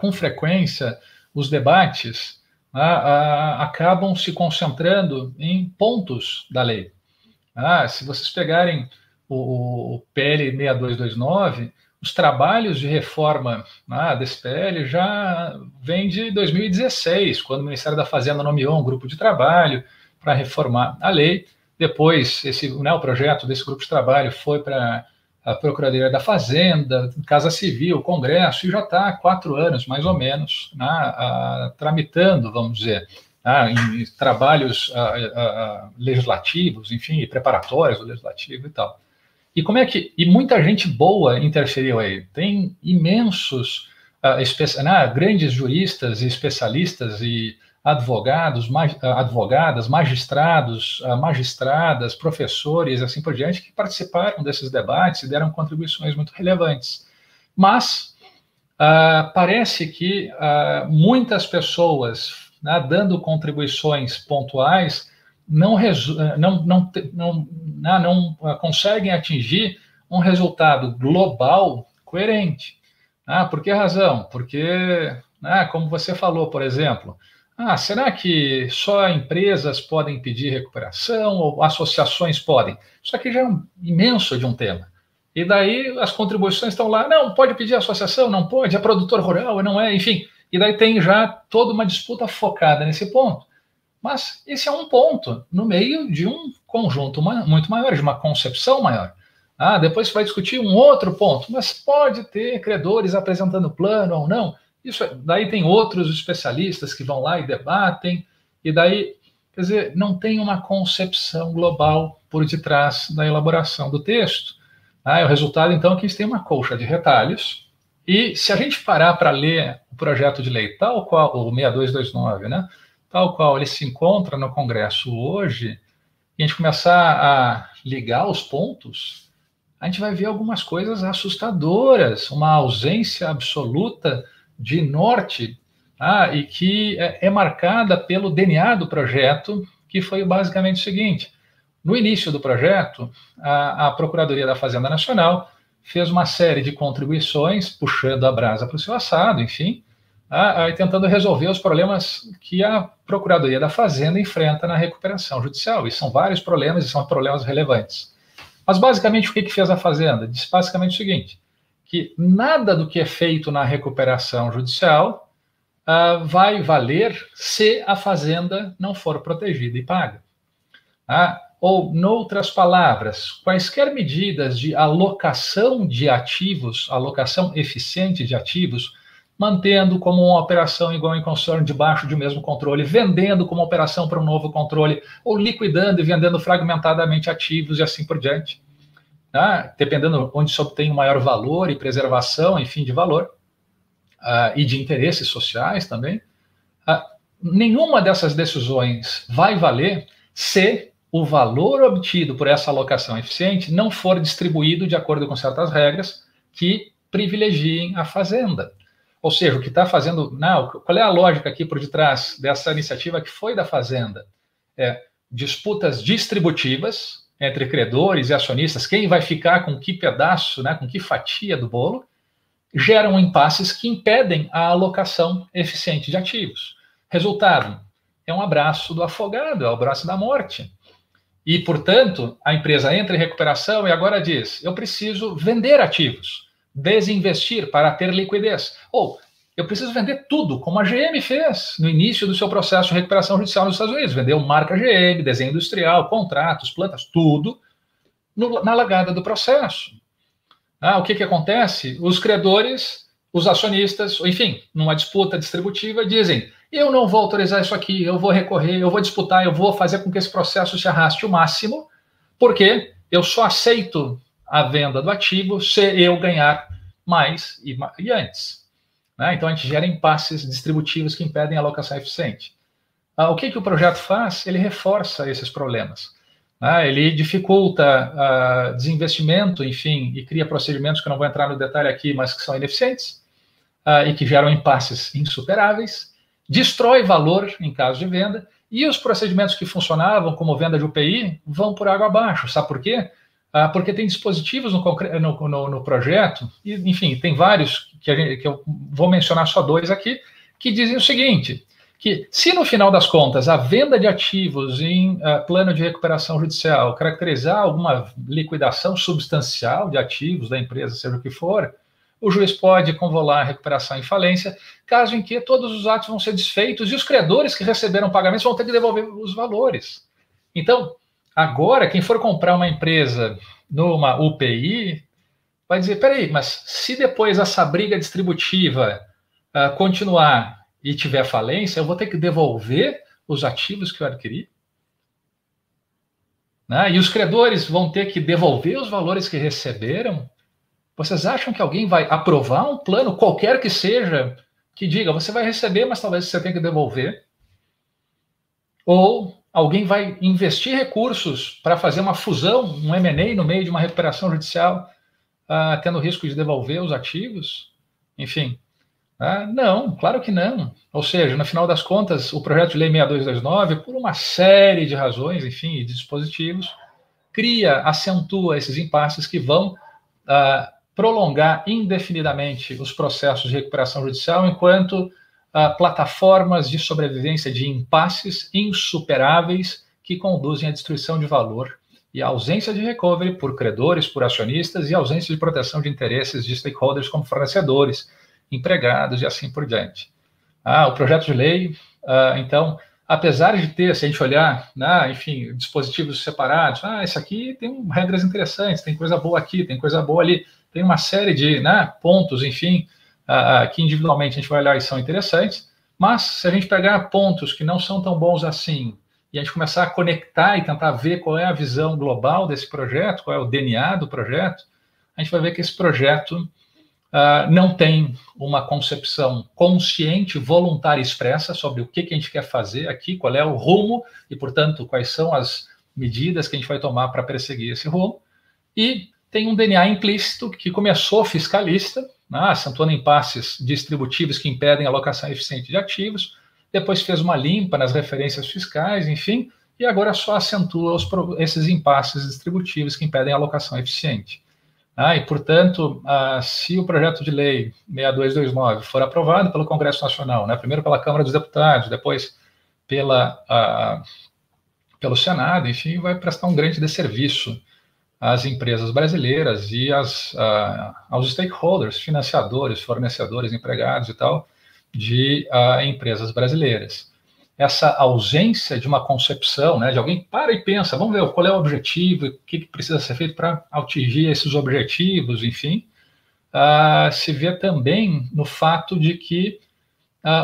com frequência, os debates acabam se concentrando em pontos da lei. Se vocês pegarem o PL 6229, os trabalhos de reforma desse PL já vêm de 2016, quando o Ministério da Fazenda nomeou um grupo de trabalho para reformar a lei. Depois, o projeto desse grupo de trabalho foi para a Procuradoria da Fazenda, Casa Civil, Congresso, e já está há 4 anos, mais ou menos, tramitando, vamos dizer, em trabalhos legislativos, enfim, preparatórios do legislativo e tal. E muita gente boa interferiu aí. Tem imensos grandes juristas e especialistas e advogados, advogadas, magistrados, magistradas, professores, assim por diante, que participaram desses debates e deram contribuições muito relevantes. Mas parece que muitas pessoas, dando contribuições pontuais, não conseguem atingir um resultado global coerente. Por que razão? Porque, como você falou, por exemplo, será que só empresas podem pedir recuperação ou associações podem? Isso aqui já é imenso de um tema. E daí as contribuições estão lá, não, pode pedir associação, não pode, é produtor rural, não é, enfim. E daí tem já toda uma disputa focada nesse ponto. Mas esse é um ponto no meio de um conjunto muito maior, de uma concepção maior. Depois você vai discutir um outro ponto, mas pode ter credores apresentando plano ou não. Daí tem outros especialistas que vão lá e debatem, e daí, quer dizer, não tem uma concepção global por detrás da elaboração do texto. O resultado, então, é que a gente tem uma colcha de retalhos, e se a gente parar para ler o projeto de lei tal qual, o 6229, né, tal qual ele se encontra no Congresso hoje, e a gente começar a ligar os pontos, a gente vai ver algumas coisas assustadoras, uma ausência absoluta de norte, e que é marcada pelo DNA do projeto, que foi basicamente o seguinte: no início do projeto, a Procuradoria da Fazenda Nacional fez uma série de contribuições, puxando a brasa para o seu assado, enfim, tentando resolver os problemas que a Procuradoria da Fazenda enfrenta na recuperação judicial, e são vários problemas, e são problemas relevantes. Mas, basicamente, o que fez a Fazenda? Disse basicamente o seguinte, que nada do que é feito na recuperação judicial vai valer se a Fazenda não for protegida e paga. Ou, noutras palavras, quaisquer medidas de alocação de ativos, alocação eficiente de ativos, mantendo como uma operação igual em concern debaixo de um mesmo controle, vendendo como operação para um novo controle, ou liquidando e vendendo fragmentadamente ativos e assim por diante, dependendo onde se obtém o maior valor e preservação, enfim, de valor, e de interesses sociais também. Nenhuma dessas decisões vai valer se o valor obtido por essa alocação eficiente não for distribuído de acordo com certas regras que privilegiem a fazenda. Ou seja, o que está fazendo... qual é a lógica aqui por detrás dessa iniciativa que foi da Fazenda? Disputas distributivas entre credores e acionistas, quem vai ficar com que pedaço, com que fatia do bolo, geram impasses que impedem a alocação eficiente de ativos. Resultado, é um abraço do afogado, é o abraço da morte. E, portanto, a empresa entra em recuperação e agora diz, eu preciso vender ativos, desinvestir para ter liquidez. Ou, eu preciso vender tudo, como a GM fez no início do seu processo de recuperação judicial nos Estados Unidos. Vendeu marca GM, desenho industrial, contratos, plantas, tudo na largada do processo. O que acontece? Os credores, os acionistas, enfim, numa disputa distributiva, dizem, eu não vou autorizar isso aqui, eu vou recorrer, eu vou disputar, eu vou fazer com que esse processo se arraste o máximo, porque eu só aceito a venda do ativo se eu ganhar mais e antes. Então, a gente gera impasses distributivos que impedem a alocação eficiente. O que o projeto faz? Ele reforça esses problemas. Ele dificulta desinvestimento, enfim, e cria procedimentos que eu não vou entrar no detalhe aqui, mas que são ineficientes e que geram impasses insuperáveis, destrói valor em caso de venda, e os procedimentos que funcionavam como venda de UPI vão por água abaixo. Sabe por quê? Porque tem dispositivos no projeto, e, enfim, tem vários que eu vou mencionar só dois aqui, que dizem o seguinte, que se no final das contas a venda de ativos em plano de recuperação judicial caracterizar alguma liquidação substancial de ativos da empresa, seja o que for, o juiz pode convolar a recuperação em falência, caso em que todos os atos vão ser desfeitos e os credores que receberam pagamentos vão ter que devolver os valores. Então, agora, quem for comprar uma empresa numa UPI vai dizer, peraí, mas se depois essa briga distributiva continuar e tiver falência, eu vou ter que devolver os ativos que eu adquiri? E os credores vão ter que devolver os valores que receberam? Vocês acham que alguém vai aprovar um plano, qualquer que seja, que diga, você vai receber, mas talvez você tenha que devolver? Ou alguém vai investir recursos para fazer uma fusão, um M&A no meio de uma recuperação judicial, tendo risco de devolver os ativos? Enfim, não, claro que não. Ou seja, no final das contas, o projeto de lei 6229, por uma série de razões, enfim, e de dispositivos, acentua esses impasses que vão prolongar indefinidamente os processos de recuperação judicial enquanto plataformas de sobrevivência de impasses insuperáveis que conduzem à destruição de valor e à ausência de recovery por credores, por acionistas e ausência de proteção de interesses de stakeholders como fornecedores, empregados e assim por diante. O projeto de lei, então, apesar de ter, se a gente olhar, enfim, dispositivos separados, esse aqui tem regras interessantes, tem coisa boa aqui, tem coisa boa ali, tem uma série de pontos, enfim, que individualmente a gente vai olhar e são interessantes, mas se a gente pegar pontos que não são tão bons assim, e a gente começar a conectar e tentar ver qual é a visão global desse projeto, qual é o DNA do projeto, a gente vai ver que esse projeto não tem uma concepção consciente, voluntária e expressa sobre o que a gente quer fazer aqui, qual é o rumo e, portanto, quais são as medidas que a gente vai tomar para perseguir esse rumo. E tem um DNA implícito que começou fiscalista, acentuando impasses distributivos que impedem a alocação eficiente de ativos, depois fez uma limpa nas referências fiscais, enfim, e agora só acentua esses impasses distributivos que impedem a alocação eficiente. E, portanto, se o projeto de lei 6229 for aprovado pelo Congresso Nacional, primeiro pela Câmara dos Deputados, depois pelo Senado, enfim, vai prestar um grande desserviço às empresas brasileiras e aos stakeholders, financiadores, fornecedores, empregados e tal, de empresas brasileiras. Essa ausência de uma concepção, de alguém para e pensa, vamos ver qual é o objetivo, o que precisa ser feito para atingir esses objetivos, enfim, se vê também no fato de que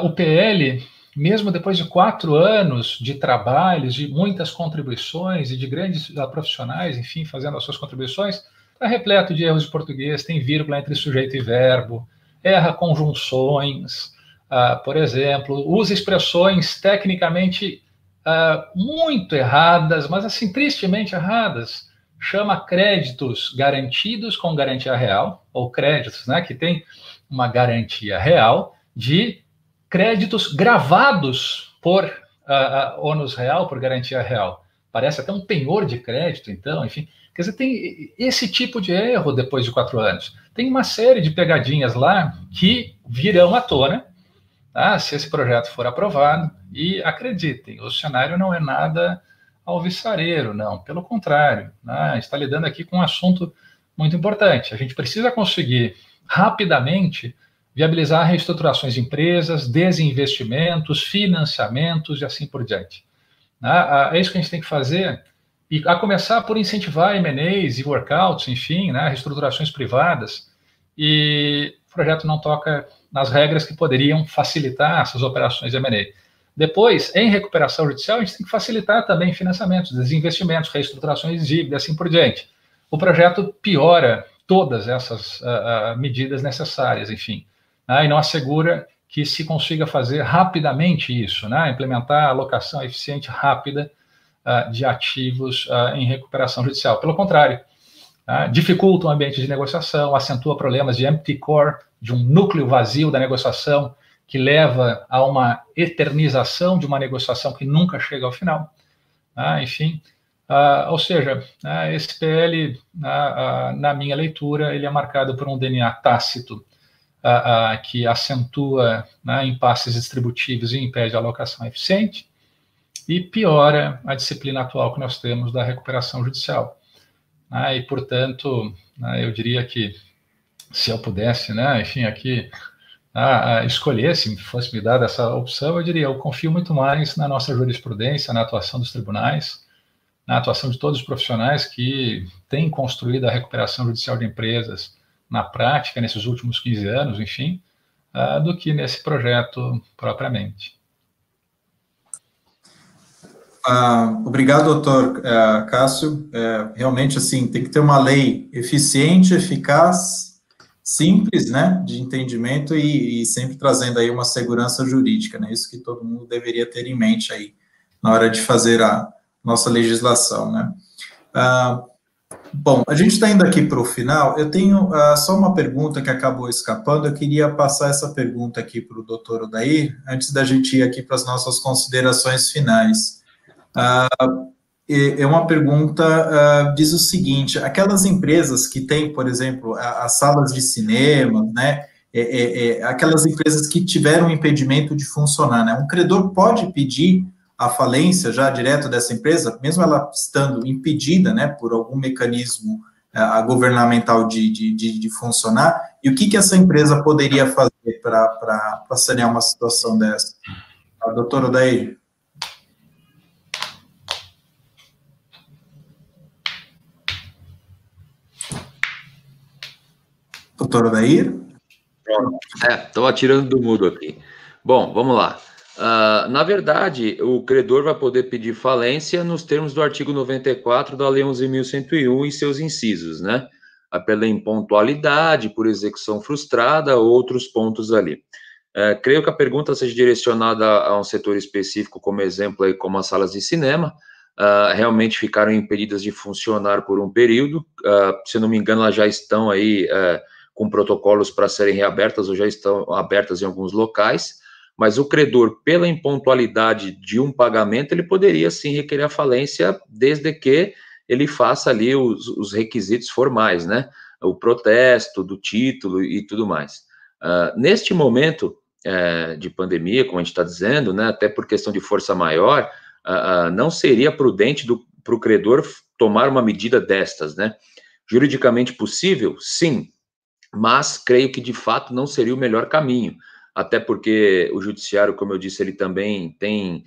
o PL, mesmo depois de 4 anos de trabalhos, de muitas contribuições e de grandes profissionais, enfim, fazendo as suas contribuições, está repleto de erros de português, tem vírgula entre sujeito e verbo, erra conjunções, por exemplo, usa expressões tecnicamente muito erradas, mas assim, tristemente erradas. Chama créditos garantidos com garantia real, ou créditos que tem uma garantia real, de créditos gravados por ônus real, por garantia real. Parece até um penhor de crédito, então, enfim. Quer dizer, tem esse tipo de erro depois de 4 anos. Tem uma série de pegadinhas lá que virão à tona, se esse projeto for aprovado, e acreditem, o cenário não é nada alvissareiro, não, pelo contrário, a gente está lidando aqui com um assunto muito importante. A gente precisa conseguir rapidamente viabilizar reestruturações de empresas, desinvestimentos, financiamentos e assim por diante. É isso que a gente tem que fazer, e a começar por incentivar M&As e workouts, enfim, reestruturações privadas, e o projeto não toca nas regras que poderiam facilitar essas operações de M&A. Depois, em recuperação judicial, a gente tem que facilitar também financiamentos, desinvestimentos, reestruturações de dívida, assim por diante. O projeto piora todas essas medidas necessárias, enfim, e não assegura que se consiga fazer rapidamente isso, implementar a alocação eficiente rápida de ativos em recuperação judicial. Pelo contrário, dificulta o ambiente de negociação, acentua problemas de empty core, de um núcleo vazio da negociação, que leva a uma eternização de uma negociação que nunca chega ao final. Enfim, ou seja, esse PL, na minha leitura, ele é marcado por um DNA tácito, que acentua impasses distributivos e impede a alocação eficiente, e piora a disciplina atual que nós temos da recuperação judicial. E, portanto, eu diria que, se eu pudesse, enfim, aqui, escolher, se fosse me dada essa opção, eu diria, eu confio muito mais na nossa jurisprudência, na atuação dos tribunais, na atuação de todos os profissionais que têm construído a recuperação judicial de empresas na prática, nesses últimos 15 anos, enfim, do que nesse projeto propriamente. Obrigado, doutor Cássio. Realmente, assim, tem que ter uma lei eficiente, eficaz, simples, de entendimento e sempre trazendo aí uma segurança jurídica, Isso que todo mundo deveria ter em mente aí na hora de fazer a nossa legislação, Bom, a gente está indo aqui para o final. Eu tenho só uma pergunta que acabou escapando. Eu queria passar essa pergunta aqui para o doutor Odair, antes da gente ir aqui para as nossas considerações finais. é uma pergunta, diz o seguinte, aquelas empresas que têm, por exemplo, as salas de cinema, né, aquelas empresas que tiveram impedimento de funcionar, né, um credor pode pedir a falência já direto dessa empresa, mesmo ela estando impedida, né, por algum mecanismo governamental de funcionar, e o que essa empresa poderia fazer para sanear uma situação dessa? A doutora Odair? Doutora Odair? Estou atirando do mudo aqui. Bom, vamos lá. Na verdade, o credor vai poder pedir falência nos termos do artigo 94 da Lei 11.101 e seus incisos, né? Pela impontualidade, por execução frustrada, outros pontos ali. Creio que a pergunta seja direcionada a um setor específico, como exemplo, aí, como as salas de cinema, realmente ficaram impedidas de funcionar por um período. Se não me engano, elas já estão aí com protocolos para serem reabertas ou já estão abertas em alguns locais, mas o credor, pela impontualidade de um pagamento, ele poderia sim requerer a falência, desde que ele faça ali os requisitos formais, né? O protesto do título e tudo mais. Neste momento de pandemia, como a gente está dizendo, né, até por questão de força maior, não seria prudente para o credor tomar uma medida destas, né? Juridicamente possível? Sim, mas creio que de fato não seria o melhor caminho, até porque o judiciário, como eu disse, ele também tem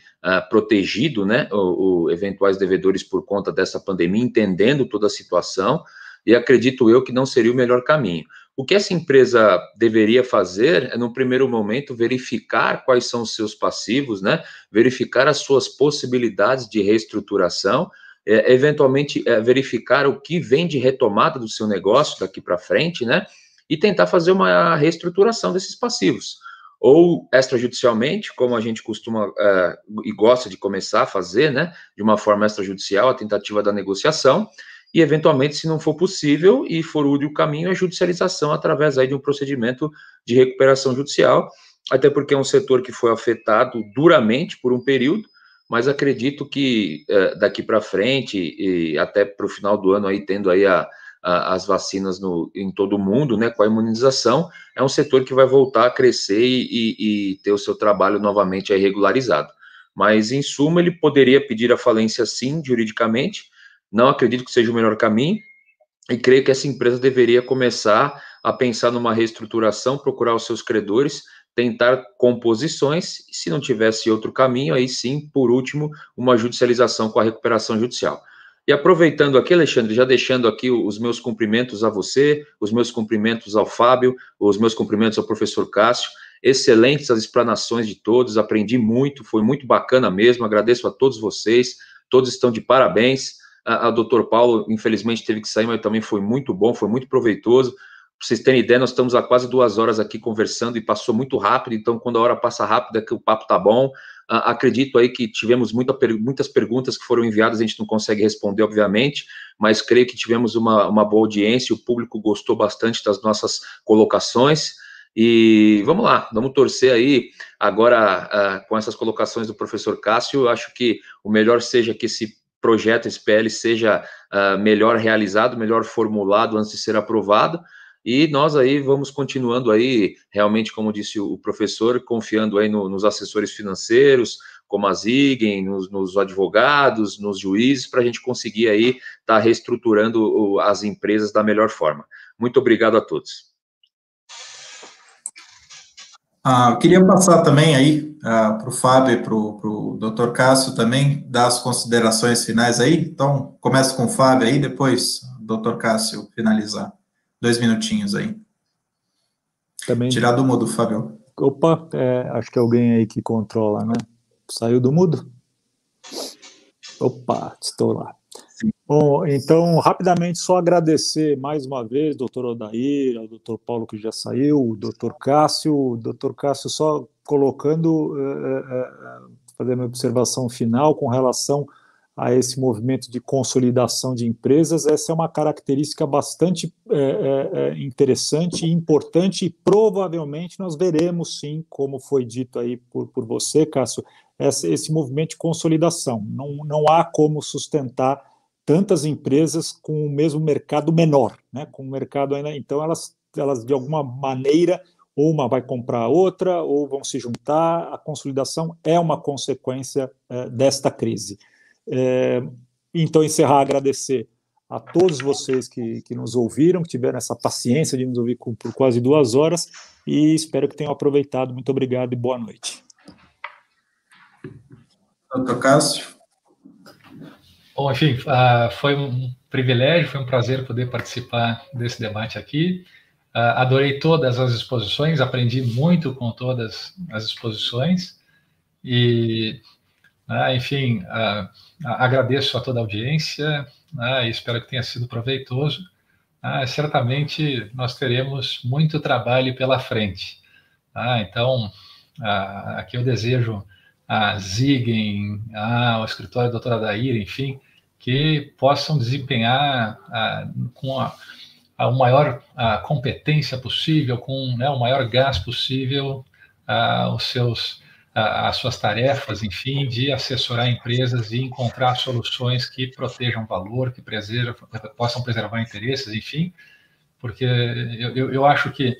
protegido, né, os eventuais devedores por conta dessa pandemia, entendendo toda a situação, e acredito eu que não seria o melhor caminho. O que essa empresa deveria fazer é, num primeiro momento, verificar quais são os seus passivos, né, verificar as suas possibilidades de reestruturação, eventualmente verificar o que vem de retomada do seu negócio daqui para frente, né, e tentar fazer uma reestruturação desses passivos. Ou extrajudicialmente, como a gente costuma e gosta de começar a fazer, né, de uma forma extrajudicial, a tentativa da negociação, e eventualmente, se não for possível e for útil o caminho, a judicialização através aí de um procedimento de recuperação judicial, até porque é um setor que foi afetado duramente por um período, mas acredito que daqui para frente e até para o final do ano aí, tendo aí as vacinas em todo o mundo, né, com a imunização, é um setor que vai voltar a crescer e ter o seu trabalho novamente aí regularizado. Mas, em suma, ele poderia pedir a falência sim, juridicamente, não acredito que seja o melhor caminho, e creio que essa empresa deveria começar a pensar numa reestruturação, procurar os seus credores, tentar composições, e se não tivesse outro caminho, aí sim, por último, uma judicialização com a recuperação judicial. E aproveitando aqui, Alexandre, já deixando aqui os meus cumprimentos a você, os meus cumprimentos ao Fábio, os meus cumprimentos ao professor Cássio, excelentes as explanações de todos, aprendi muito, foi muito bacana mesmo, agradeço a todos vocês, todos estão de parabéns, a doutor Paulo, infelizmente, teve que sair, mas também foi muito bom, foi muito proveitoso. Para vocês terem ideia, nós estamos há quase 2 horas aqui conversando e passou muito rápido, então quando a hora passa rápido é que o papo tá bom. Acredito aí que tivemos muitas perguntas que foram enviadas, a gente não consegue responder, obviamente, mas creio que tivemos uma boa audiência, o público gostou bastante das nossas colocações, e vamos lá, vamos torcer aí, agora com essas colocações do professor Cássio, eu acho que o melhor seja que esse projeto, esse PL, seja melhor realizado, melhor formulado antes de ser aprovado, e nós aí vamos continuando aí, realmente, como disse o professor, confiando aí nos assessores financeiros, como a Zigen, nos advogados, nos juízes, para a gente conseguir aí estar reestruturando as empresas da melhor forma. Muito obrigado a todos. Eu queria passar também aí para o Fábio e para o doutor Cássio também, dar as considerações finais aí. Então, começa com o Fábio aí, depois o doutor Cássio finalizar. 2 minutinhos aí. Também... Tirar do mudo, Fábio. Opa, acho que é alguém aí que controla, né? Saiu do mudo? Opa, estou lá. Sim. Bom, então, rapidamente, só agradecer mais uma vez, doutor Odair, ao doutor Paulo que já saiu, o doutor Cássio só colocando, fazer uma observação final com relação a esse movimento de consolidação de empresas. Essa é uma característica bastante interessante e importante, e provavelmente nós veremos, sim, como foi dito aí por você, Cássio, esse movimento de consolidação. Não há como sustentar tantas empresas com o mesmo mercado menor, né? Com o mercado ainda. Então, elas de alguma maneira, ou uma vai comprar a outra, ou vão se juntar. A consolidação é uma consequência desta crise. Então, encerrar, agradecer a todos vocês que nos ouviram, que tiveram essa paciência de nos ouvir por quase 2 horas, e espero que tenham aproveitado. Muito obrigado e boa noite. Doutor Cássio. Bom, enfim, foi um privilégio, foi um prazer poder participar desse debate aqui. Adorei todas as exposições, aprendi muito com todas as exposições e, enfim, agradeço a toda a audiência e espero que tenha sido proveitoso. Certamente nós teremos muito trabalho pela frente. Então, aqui eu desejo a Zigen, ao escritório da doutora Daíra, enfim, que possam desempenhar com a maior competência possível, com o maior gás possível, as suas tarefas, enfim, de assessorar empresas e encontrar soluções que protejam valor, que possam preservar interesses, enfim, porque eu acho que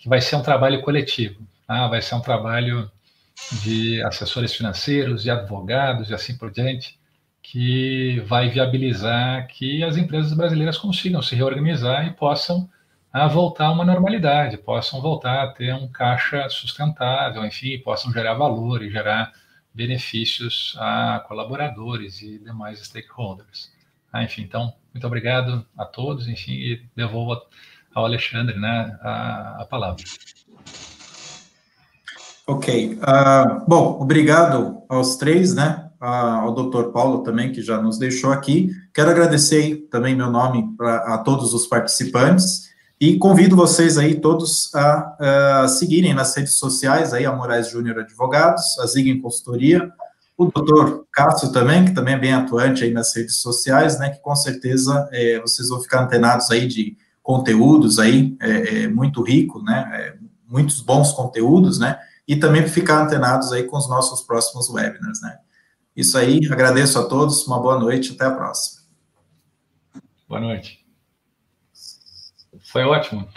vai ser um trabalho coletivo, vai ser um trabalho de assessores financeiros, de advogados e assim por diante, que vai viabilizar que as empresas brasileiras consigam se reorganizar e possam voltar a uma normalidade, possam voltar a ter um caixa sustentável, enfim, possam gerar valor e gerar benefícios a colaboradores e demais stakeholders. Enfim, então, muito obrigado a todos, enfim, e devolvo ao Alexandre, né, a palavra. Ok. Bom, obrigado aos três, né? Ao doutor Paulo também, que já nos deixou aqui. Quero agradecer também meu nome a todos os participantes e convido vocês aí todos a seguirem nas redes sociais aí a Moraes Júnior Advogados, a Zigen Consultoria, o doutor Cássio também, que também é bem atuante aí nas redes sociais, né? Que com certeza vocês vão ficar antenados aí de conteúdos aí, muito rico, né? Muitos bons conteúdos, né? E também ficar antenados aí com os nossos próximos webinars, né? Isso aí, agradeço a todos, uma boa noite, até a próxima. Boa noite. Foi ótimo.